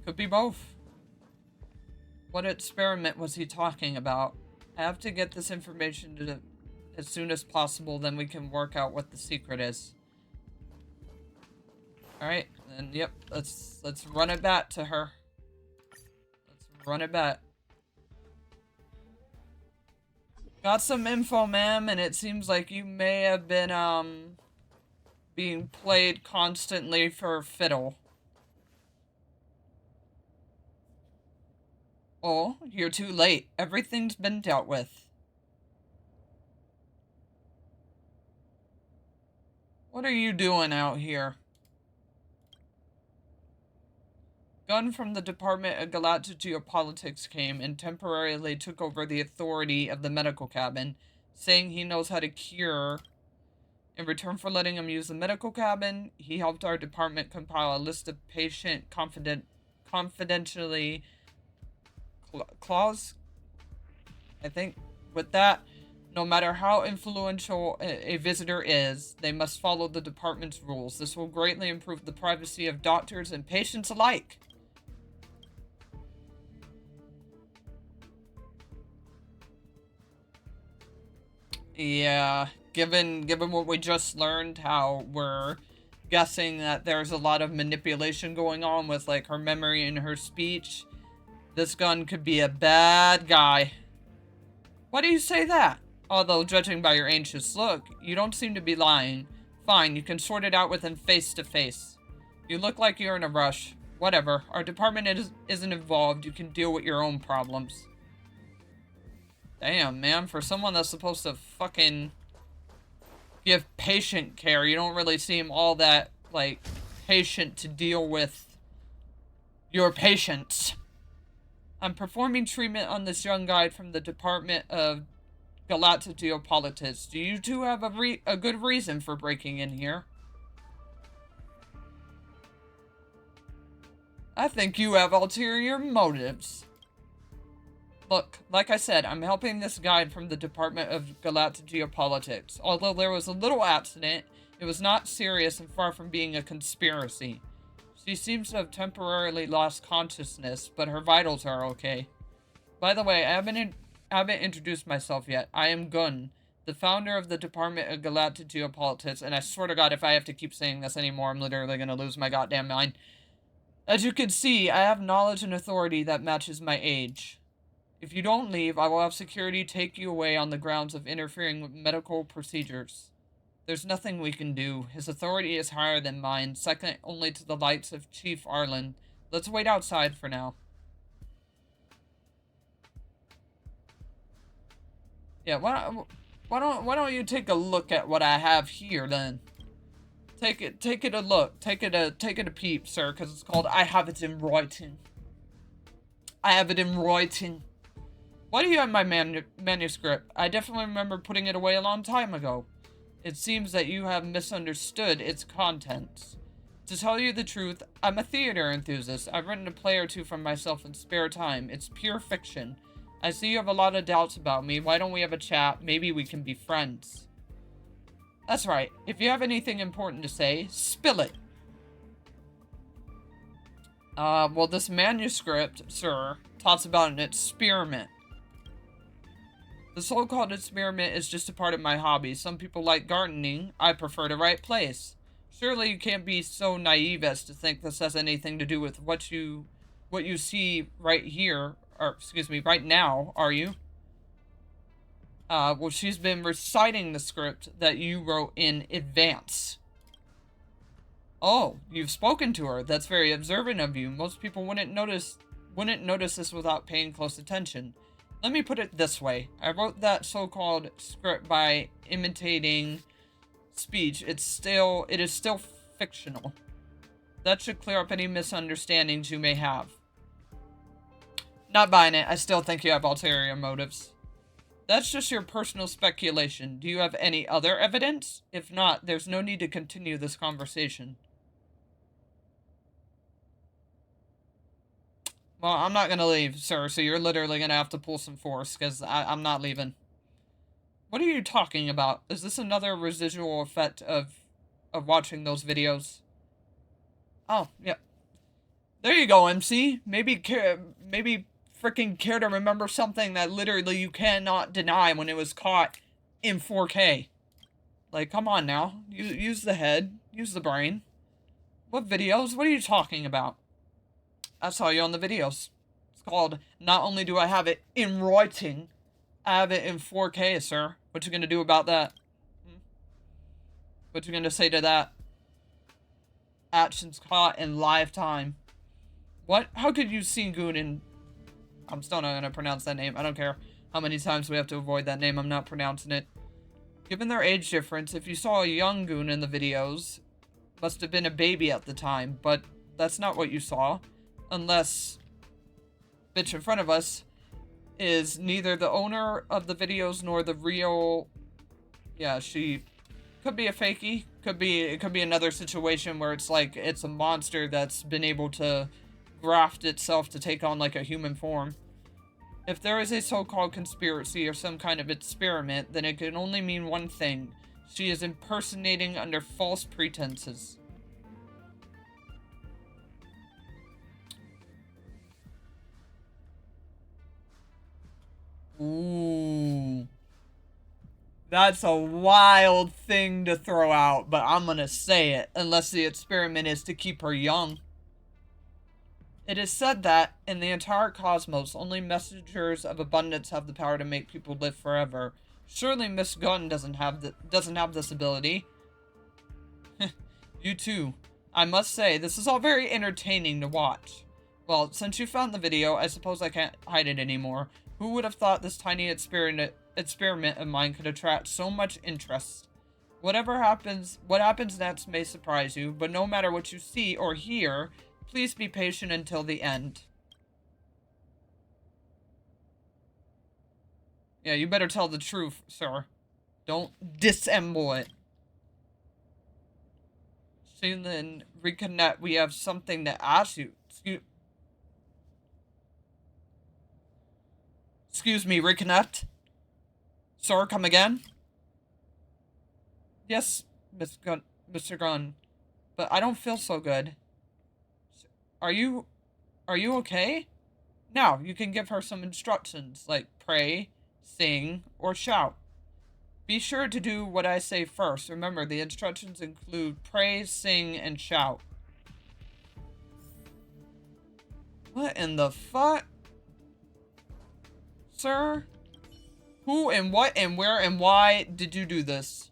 Could be both. What experiment was he talking about? I have to get this information to as soon as possible, then we can work out what the secret is. Alright, then yep, let's run it back to her. Let's run it back. Got some info, ma'am, and it seems like you may have been, being played constantly for fiddle. Oh, you're too late. Everything's been dealt with. What are you doing out here? Gunn from the Department of Galactic Geopolitics came and temporarily took over the authority of the medical cabin, saying he knows how to cure. In return for letting him use the medical cabin, he helped our department compile a list of patient confidentially clause. I think with that, no matter how influential a visitor is, they must follow the department's rules. This will greatly improve the privacy of doctors and patients alike. Yeah, given what we just learned, how we're guessing that there's a lot of manipulation going on with, like, her memory and her speech, this Gunn could be a bad guy. Why do you say that? Although, judging by your anxious look, you don't seem to be lying. Fine, you can sort it out with him face to face. You look like you're in a rush. Whatever, our department isn't involved. You can deal with your own problems. Damn, man, for someone that's supposed to fucking give patient care, you don't really seem all that, like, patient to deal with your patients. I'm performing treatment on this young guy from the Department of galactic geopolitics. Do you two have a good reason for breaking in here? I think you have ulterior motives. Look, like I said, I'm helping this guide from the Department of Galactic Geopolitics. Although there was a little accident, it was not serious and far from being a conspiracy. She seems to have temporarily lost consciousness, but her vitals are okay. By the way, I haven't introduced myself yet. I am Gun, the founder of the Department of Galactic Geopolitics, and I swear to God, if I have to keep saying this anymore, I'm literally gonna lose my goddamn mind. As you can see, I have knowledge and authority that matches my age. If you don't leave, I will have security take you away on the grounds of interfering with medical procedures. There's nothing we can do. His authority is higher than mine, second only to the likes of Chief Arlen. Let's wait outside for now. Yeah, why don't you take a look at what I have here then? Take it a look. Take it a peep, sir, because it's called I have it in writing. I have it in writing. Why do you have my manuscript? I definitely remember putting it away a long time ago. It seems that you have misunderstood its contents. To tell you the truth, I'm a theater enthusiast. I've written a play or two for myself in spare time. It's pure fiction. I see you have a lot of doubts about me. Why don't we have a chat? Maybe we can be friends. That's right. If you have anything important to say, spill it. Well, this manuscript, sir, talks about an experiment. The so-called experiment is just a part of my hobby. Some people like gardening. I prefer to write plays. Surely you can't be so naive as to think this has anything to do with what you see right here, or excuse me, right now, are you? Well, she's been reciting the script that you wrote in advance. Oh, you've spoken to her. That's very observant of you. Most people wouldn't notice this without paying close attention. Let me put it this way. I wrote that so-called script by imitating speech. It is still fictional. That should clear up any misunderstandings you may have. Not buying it. I still think you have ulterior motives. That's just your personal speculation. Do you have any other evidence? If not, there's no need to continue this conversation. Well, I'm not gonna leave, sir, so you're literally gonna have to pull some force, because I'm not leaving. What are you talking about? Is this another residual effect of watching those videos? Oh, yeah. There you go, MC. Maybe freaking care to remember something that literally you cannot deny when it was caught in 4K. Like, come on now. Use the head. Use the brain. What videos? What are you talking about? I saw you on the videos. It's called, not only do I have it in writing, I have it in 4K, sir. What you gonna do about that? What you gonna say to that? Actions caught in live time. What? How could you see Goon in... I'm still not gonna pronounce that name. I don't care how many times we have to avoid that name. I'm not pronouncing it. Given their age difference, if you saw a young Goon in the videos, must have been a baby at the time, but that's not what you saw. Unless bitch in front of us is neither the owner of the videos nor the real... Yeah, she could be a fakie. It could be another situation where it's like it's a monster that's been able to graft itself to take on like a human form. If there is a so-called conspiracy or some kind of experiment, then it can only mean one thing. She is impersonating under false pretenses. Ooh. That's a wild thing to throw out, but I'm gonna say it, unless the experiment is to keep her young. It is said that, in the entire cosmos, only messengers of abundance have the power to make people live forever. Surely Miss Gunn doesn't have this ability. You too. I must say, this is all very entertaining to watch. Well, since you found the video, I suppose I can't hide it anymore. Who would have thought this tiny experiment of mine could attract so much interest? What happens next may surprise you, but no matter what you see or hear, please be patient until the end. Yeah, you better tell the truth, sir. Don't dissemble it. Then reconnect. We have something to ask you. Excuse me, reconnect? Sir, come again? Yes, Mr. Gunn. But I don't feel so good. Are you okay? Now, you can give her some instructions, like pray, sing, or shout. Be sure to do what I say first. Remember, the instructions include pray, sing, and shout. What in the fuck? Sir? Who and what and where and why did you do this?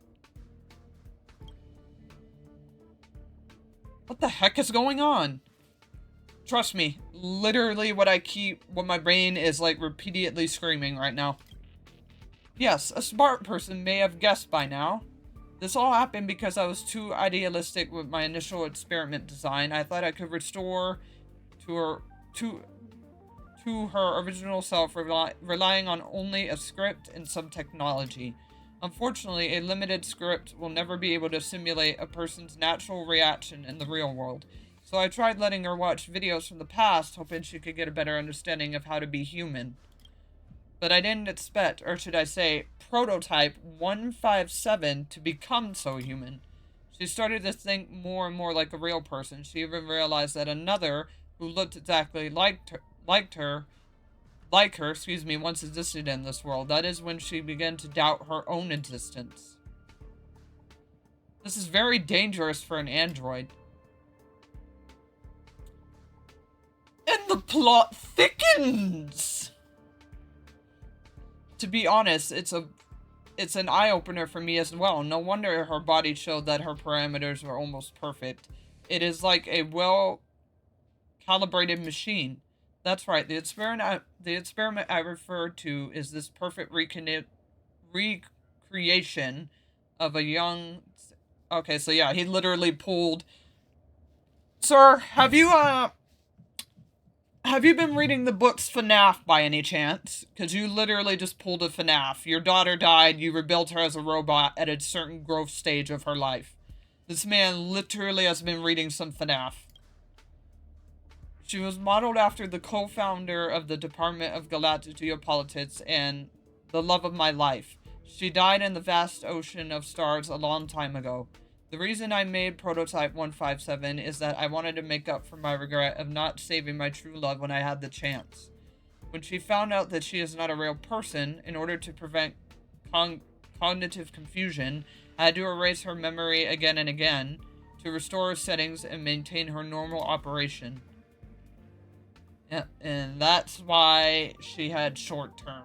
What the heck is going on? Trust me, literally what my brain is like repeatedly screaming right now. Yes, a smart person may have guessed by now. This all happened because I was too idealistic with my initial experiment design. I thought I could restore to her original self, relying on only a script and some technology. Unfortunately, a limited script will never be able to simulate a person's natural reaction in the real world. So I tried letting her watch videos from the past, hoping she could get a better understanding of how to be human. But I didn't expect, or should I say, prototype 157 to become so human. She started to think more and more like a real person. She even realized that another, who looked exactly like her, once existed in this world. That is when she began to doubt her own existence. This is very dangerous for an android. And the plot thickens! To be honest, it's an eye-opener for me as well. No wonder her body showed that her parameters were almost perfect. It is like a well-calibrated machine. That's right, the experiment I referred to is this perfect recreation of a young... Okay, so yeah, he literally pulled... Sir, have you been reading the books FNAF by any chance? Because you literally just pulled a FNAF. Your daughter died, you rebuilt her as a robot at a certain growth stage of her life. This man literally has been reading some FNAF. She was modeled after the co-founder of the Department of Galactic Geopolitics and the love of my life. She died in the vast ocean of stars a long time ago. The reason I made Prototype 157 is that I wanted to make up for my regret of not saving my true love when I had the chance. When she found out that she is not a real person, in order to prevent cognitive confusion, I had to erase her memory again and again to restore her settings and maintain her normal operation. Yeah, and that's why she had short term.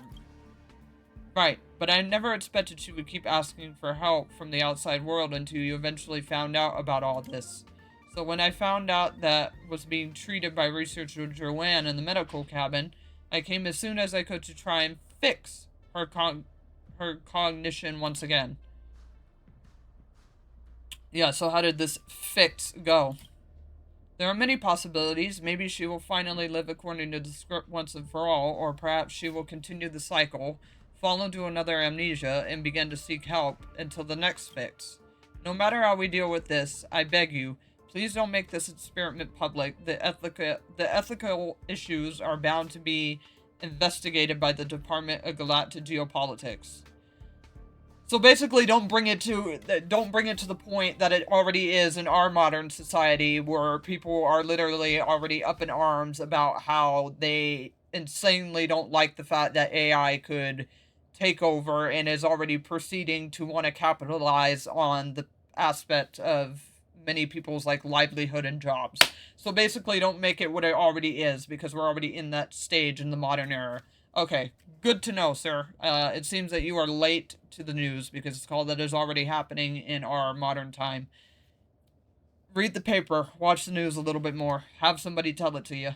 Right, but I never expected she would keep asking for help from the outside world until you eventually found out about all this. So when I found out that was being treated by researcher Joanne in the medical cabin, I came as soon as I could to try and fix her cognition once again. Yeah, so how did this fix go? There are many possibilities. Maybe she will finally live according to the script once and for all, or perhaps she will continue the cycle, fall into another amnesia, and begin to seek help until the next fix. No matter how we deal with this, I beg you, please don't make this experiment public. The ethical issues are bound to be investigated by the Department of Galactic Geopolitics. So basically, don't bring it to the point that it already is in our modern society, where people are literally already up in arms about how they insanely don't like the fact that AI could take over and is already proceeding to want to capitalize on the aspect of many people's like livelihood and jobs. So basically, don't make it what it already is, because we're already in that stage in the modern era. Okay. Good to know, sir. It seems that you are late to the news, because it's all that is already happening in our modern time. Read the paper, watch the news a little bit more, have somebody tell it to you.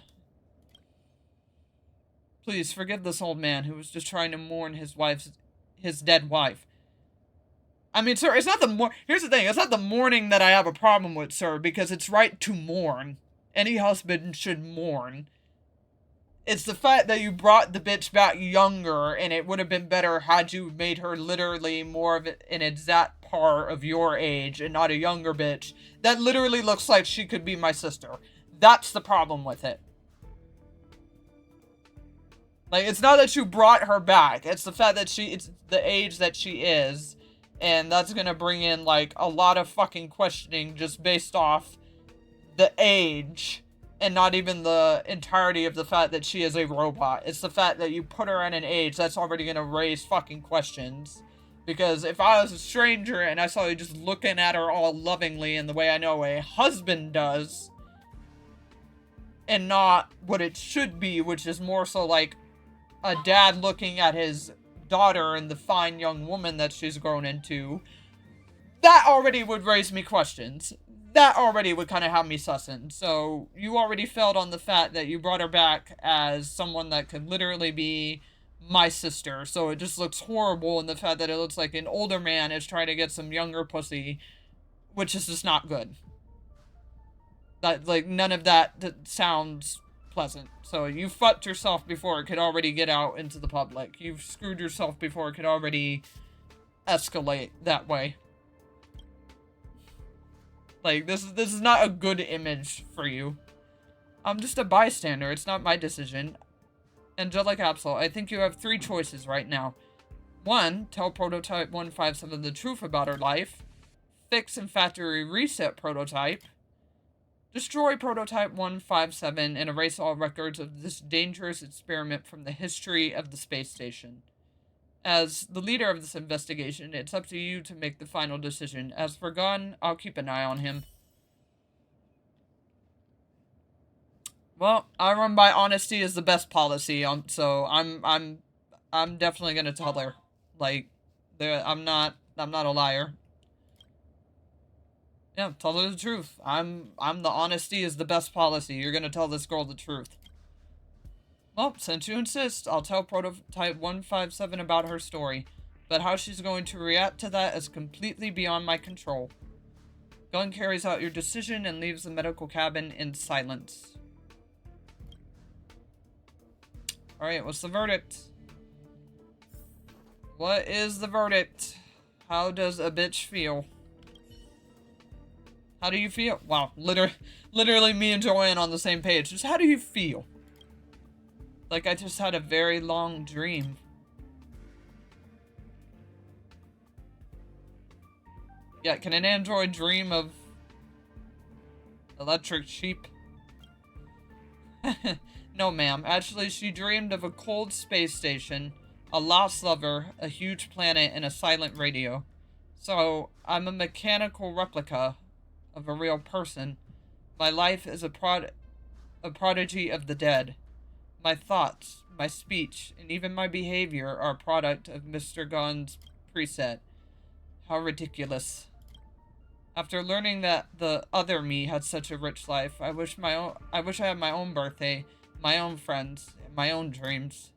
Please, forgive this old man who was just trying to mourn his dead wife. I mean, sir, it's not here's the thing, it's not the mourning that I have a problem with, sir, because it's right to mourn. Any husband should mourn. It's the fact that you brought the bitch back younger, and it would have been better had you made her literally more of an exact par of your age and not a younger bitch that literally looks like she could be my sister. That's the problem with it. Like, it's not that you brought her back. It's the fact that it's the age that she is. And that's gonna bring in, like, a lot of fucking questioning just based off the age. And not even the entirety of the fact that she is a robot. It's the fact that you put her at an age that's already gonna raise fucking questions. Because if I was a stranger and I saw you just looking at her all lovingly in the way I know a husband does, and not what it should be, which is more so like a dad looking at his daughter and the fine young woman that she's grown into, that already would raise me questions. That already would kind of have me sussing. So, you already failed on the fact that you brought her back as someone that could literally be my sister. So, it just looks horrible in the fact that it looks like an older man is trying to get some younger pussy, which is just not good. That, like, none of that sounds pleasant. So, you fucked yourself before it could already get out into the public. You've screwed yourself before it could already escalate that way. Like, this is not a good image for you. I'm just a bystander. It's not my decision. Angelic Absol, I think you have 3 choices right now. 1, tell Prototype 157 the truth about her life. Fix and factory reset Prototype. Destroy Prototype 157 and erase all records of this dangerous experiment from the history of the space station. As the leader of this investigation, it's up to you to make the final decision. As for Gunn, I'll keep an eye on him. Well, I run by honesty is the best policy, so I'm definitely gonna tell her. Like, I'm not a liar. Yeah, tell her the truth. I'm the honesty is the best policy. You're gonna tell this girl the truth. Well, since you insist, I'll tell Prototype 157 about her story. But how she's going to react to that is completely beyond my control. Gunn carries out your decision and leaves the medical cabin in silence. Alright, what's the verdict? What is the verdict? How does a bitch feel? How do you feel? Wow, literally me and Joanne on the same page. Just how do you feel? Like I just had a very long dream. Yeah, can an android dream of electric sheep? No, ma'am. Actually, she dreamed of a cold space station, a lost lover, a huge planet, and a silent radio. So, I'm a mechanical replica of a real person. My life is a prodigy of the dead. My thoughts, my speech, and even my behavior are a product of Mr. Gunn's preset. How ridiculous. After learning that the other me had such a rich life, I wish I had my own birthday, my own friends, and my own dreams.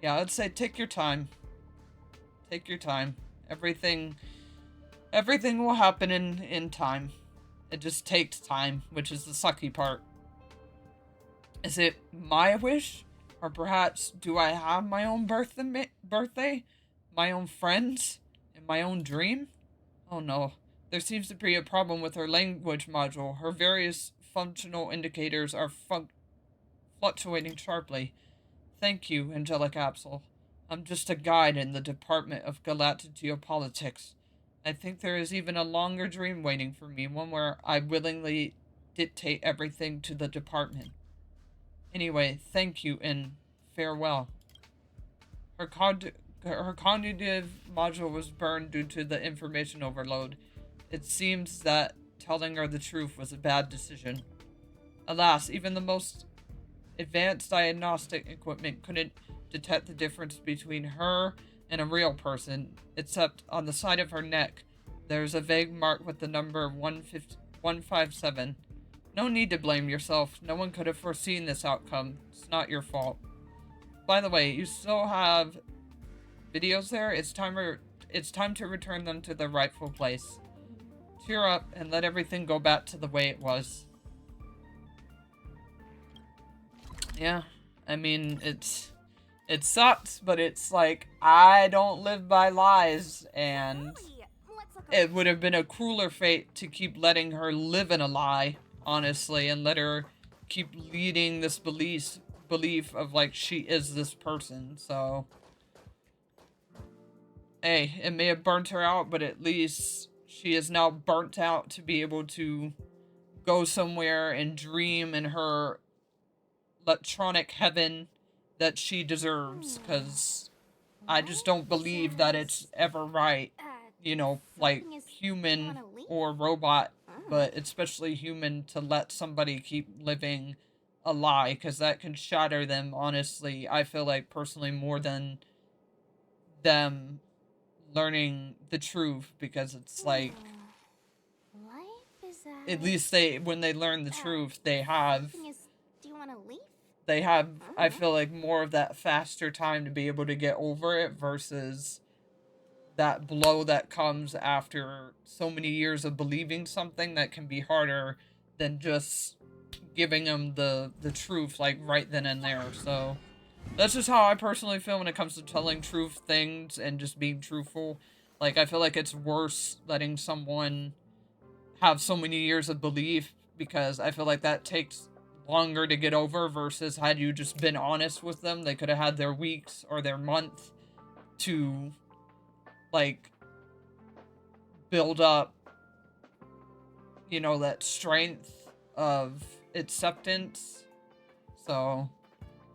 Yeah, I'd say take your time. Take your time. Everything will happen in time. It just takes time, which is the sucky part. Is it my wish? Or perhaps do I have my own birthday? My own friends? And my own dream? Oh no. There seems to be a problem with her language module. Her various functional indicators are fluctuating sharply. Thank you, Angelic Absol. I'm just a guide in the Department of Galactic Geopolitics. I think there is even a longer dream waiting for me, one where I willingly dictate everything to the department. Anyway, thank you and farewell. Her cognitive module was burned due to the information overload. It seems that telling her the truth was a bad decision. Alas, even the most advanced diagnostic equipment couldn't detect the difference between her and a real person, except on the side of her neck, there's a vague mark with the number 157. No need to blame yourself. No one could have foreseen this outcome. It's not your fault. By the way, you still have videos there. It's time to return them to their rightful place. Cheer up and let everything go back to the way it was. Yeah, I mean, it sucks, but it's like, I don't live by lies, and Really? Let's look it would have been a crueler fate to keep letting her live in a lie, honestly, and let her keep leading this belief of, like, she is this person, so... Hey, it may have burnt her out, but at least she is now burnt out to be able to go somewhere and dream in her electronic heaven that she deserves, because I just don't believe that it's ever right, you know, like, something is- human wanna leave? or robot, but especially human, to let somebody keep living a lie, because that can shatter them, honestly, I feel like, personally, more than them learning the truth, because it's like, Life is at least when they learn the truth, they have, Something is. Do you want to leave? I feel like, more of that faster time to be able to get over it versus that blow that comes after so many years of believing something that can be harder than just giving them the truth, like, right then and there. So that's just how I personally feel when it comes to telling truth things and just being truthful. Like, I feel like it's worse letting someone have so many years of belief, because I feel like that takes longer to get over, versus had you just been honest with them, they could have had their weeks or their month to, like, build up, you know, that strength of acceptance. So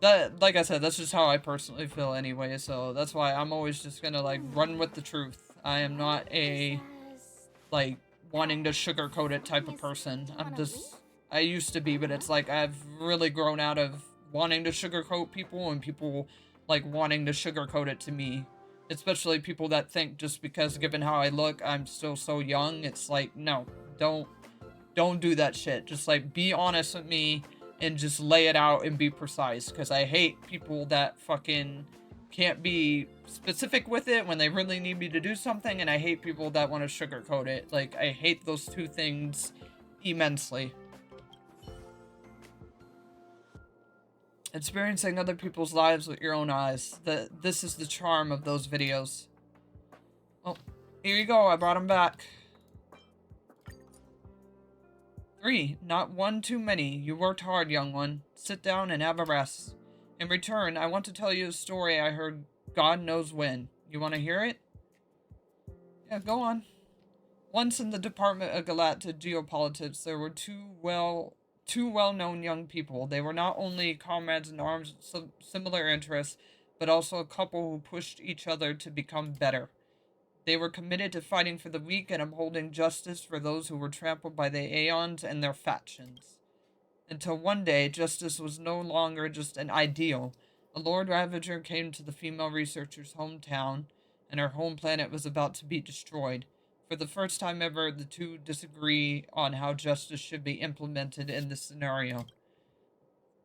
that, like I said, that's just how I personally feel anyway, so that's why I'm always just gonna, like, run with the truth. I am not a, like, wanting to sugarcoat it type of person. I used to be, but it's like I've really grown out of wanting to sugarcoat people, and people, like, wanting to sugarcoat it to me. Especially people that think just because, given how I look, I'm still so young. It's like, no, don't do that shit. Just, like, be honest with me and just lay it out and be precise, because I hate people that fucking can't be specific with it when they really need me to do something, and I hate people that want to sugarcoat it. Like, I hate those two things immensely. Experiencing other people's lives with your own eyes. This is the charm of those videos. Oh, here you go. I brought them back. 3. Not one too many. You worked hard, young one. Sit down and have a rest. In return, I want to tell you a story I heard God knows when. You want to hear it? Yeah, go on. Once in the Department of Galactic Geopolitics, there were two well-known young people. They were not only comrades in arms with similar interests, but also a couple who pushed each other to become better. They were committed to fighting for the weak and upholding justice for those who were trampled by the Aeons and their factions. Until one day, justice was no longer just an ideal. A Lord Ravager came to the female researcher's hometown, and her home planet was about to be destroyed. For the first time ever, the two disagree on how justice should be implemented in this scenario.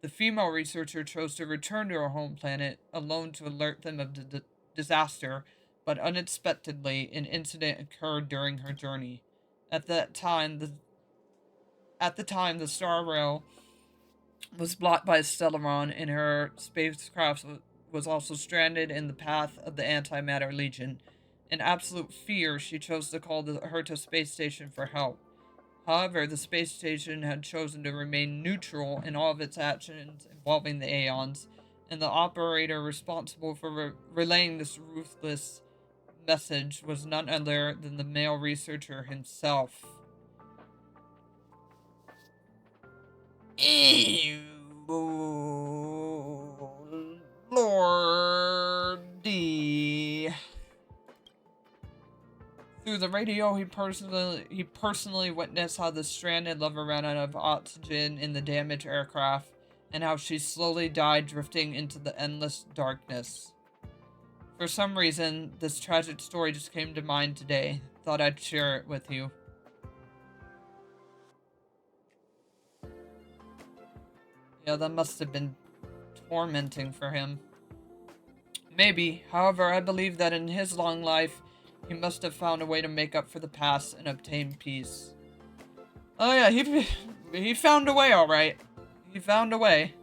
The female researcher chose to return to her home planet, alone to alert them of the disaster, but unexpectedly, an incident occurred during her journey. At the time, the star rail was blocked by a Stellaron, and her spacecraft was also stranded in the path of the Antimatter Legion. In absolute fear, she chose to call the Herta space station for help. However, the space station had chosen to remain neutral in all of its actions involving the Aeons, and the operator responsible for relaying this ruthless message was none other than the male researcher himself. Ew, Lordy. Through the radio, he personally witnessed how the stranded lover ran out of oxygen in the damaged aircraft, and how she slowly died, drifting into the endless darkness. For some reason, this tragic story just came to mind today. Thought I'd share it with you. Yeah, that must have been tormenting for him. Maybe. However, I believe that in his long life, he must have found a way to make up for the past and obtain peace. Oh yeah, he found a way, alright. He found a way.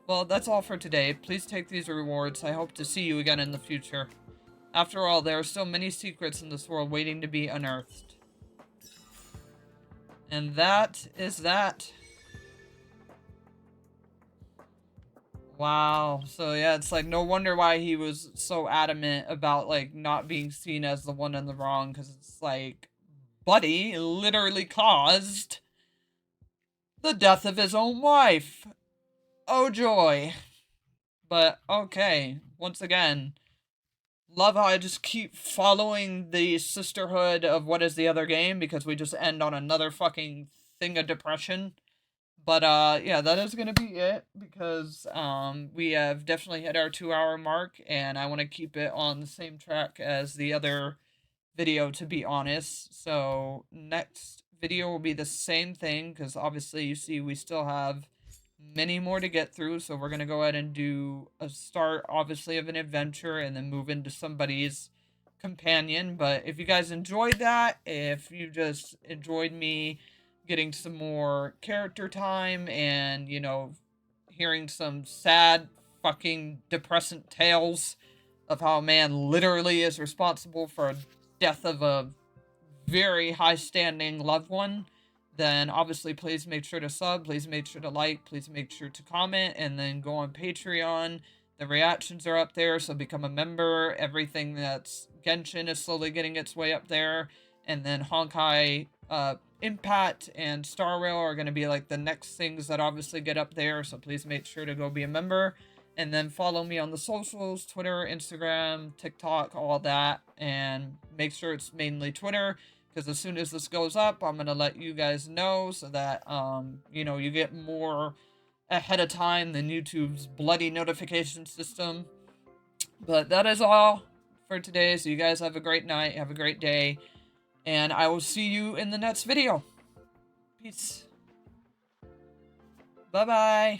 Well, that's all for today. Please take these rewards. I hope to see you again in the future. After all, there are still many secrets in this world waiting to be unearthed. And that is that. Wow. So yeah, it's like no wonder why he was so adamant about like not being seen as the one in the wrong, because it's like Buddy literally caused the death of his own wife. Oh joy. But okay, once again, love how I just keep following the sisterhood of what is the other game, because we just end on another fucking thing of depression. But yeah, that is gonna be it, because we have definitely hit our 2-hour mark, and I want to keep it on the same track as the other video, to be honest. So next video will be the same thing, because obviously you see we still have many more to get through. So we're gonna go ahead and do a start, obviously, of an adventure, and then move into somebody's companion. But if you guys enjoyed that, if you just enjoyed me getting some more character time and, you know, hearing some sad fucking depressant tales of how a man literally is responsible for a death of a very high standing loved one, then obviously please make sure to sub, please make sure to like, please make sure to comment, and then go on Patreon. The reactions are up there, so become a member. Everything that's Genshin is slowly getting its way up there. And then Honkai, Impact, and Star Rail are going to be like the next things that obviously get up there, so please make sure to go be a member. And then follow me on the socials, Twitter, Instagram, TikTok, all that. And make sure it's mainly Twitter, because as soon as this goes up, I'm going to let you guys know so that, you know, you get more ahead of time than YouTube's bloody notification system. But that is all for today. So you guys have a great night, have a great day, and I will see you in the next video. Peace. Bye-bye.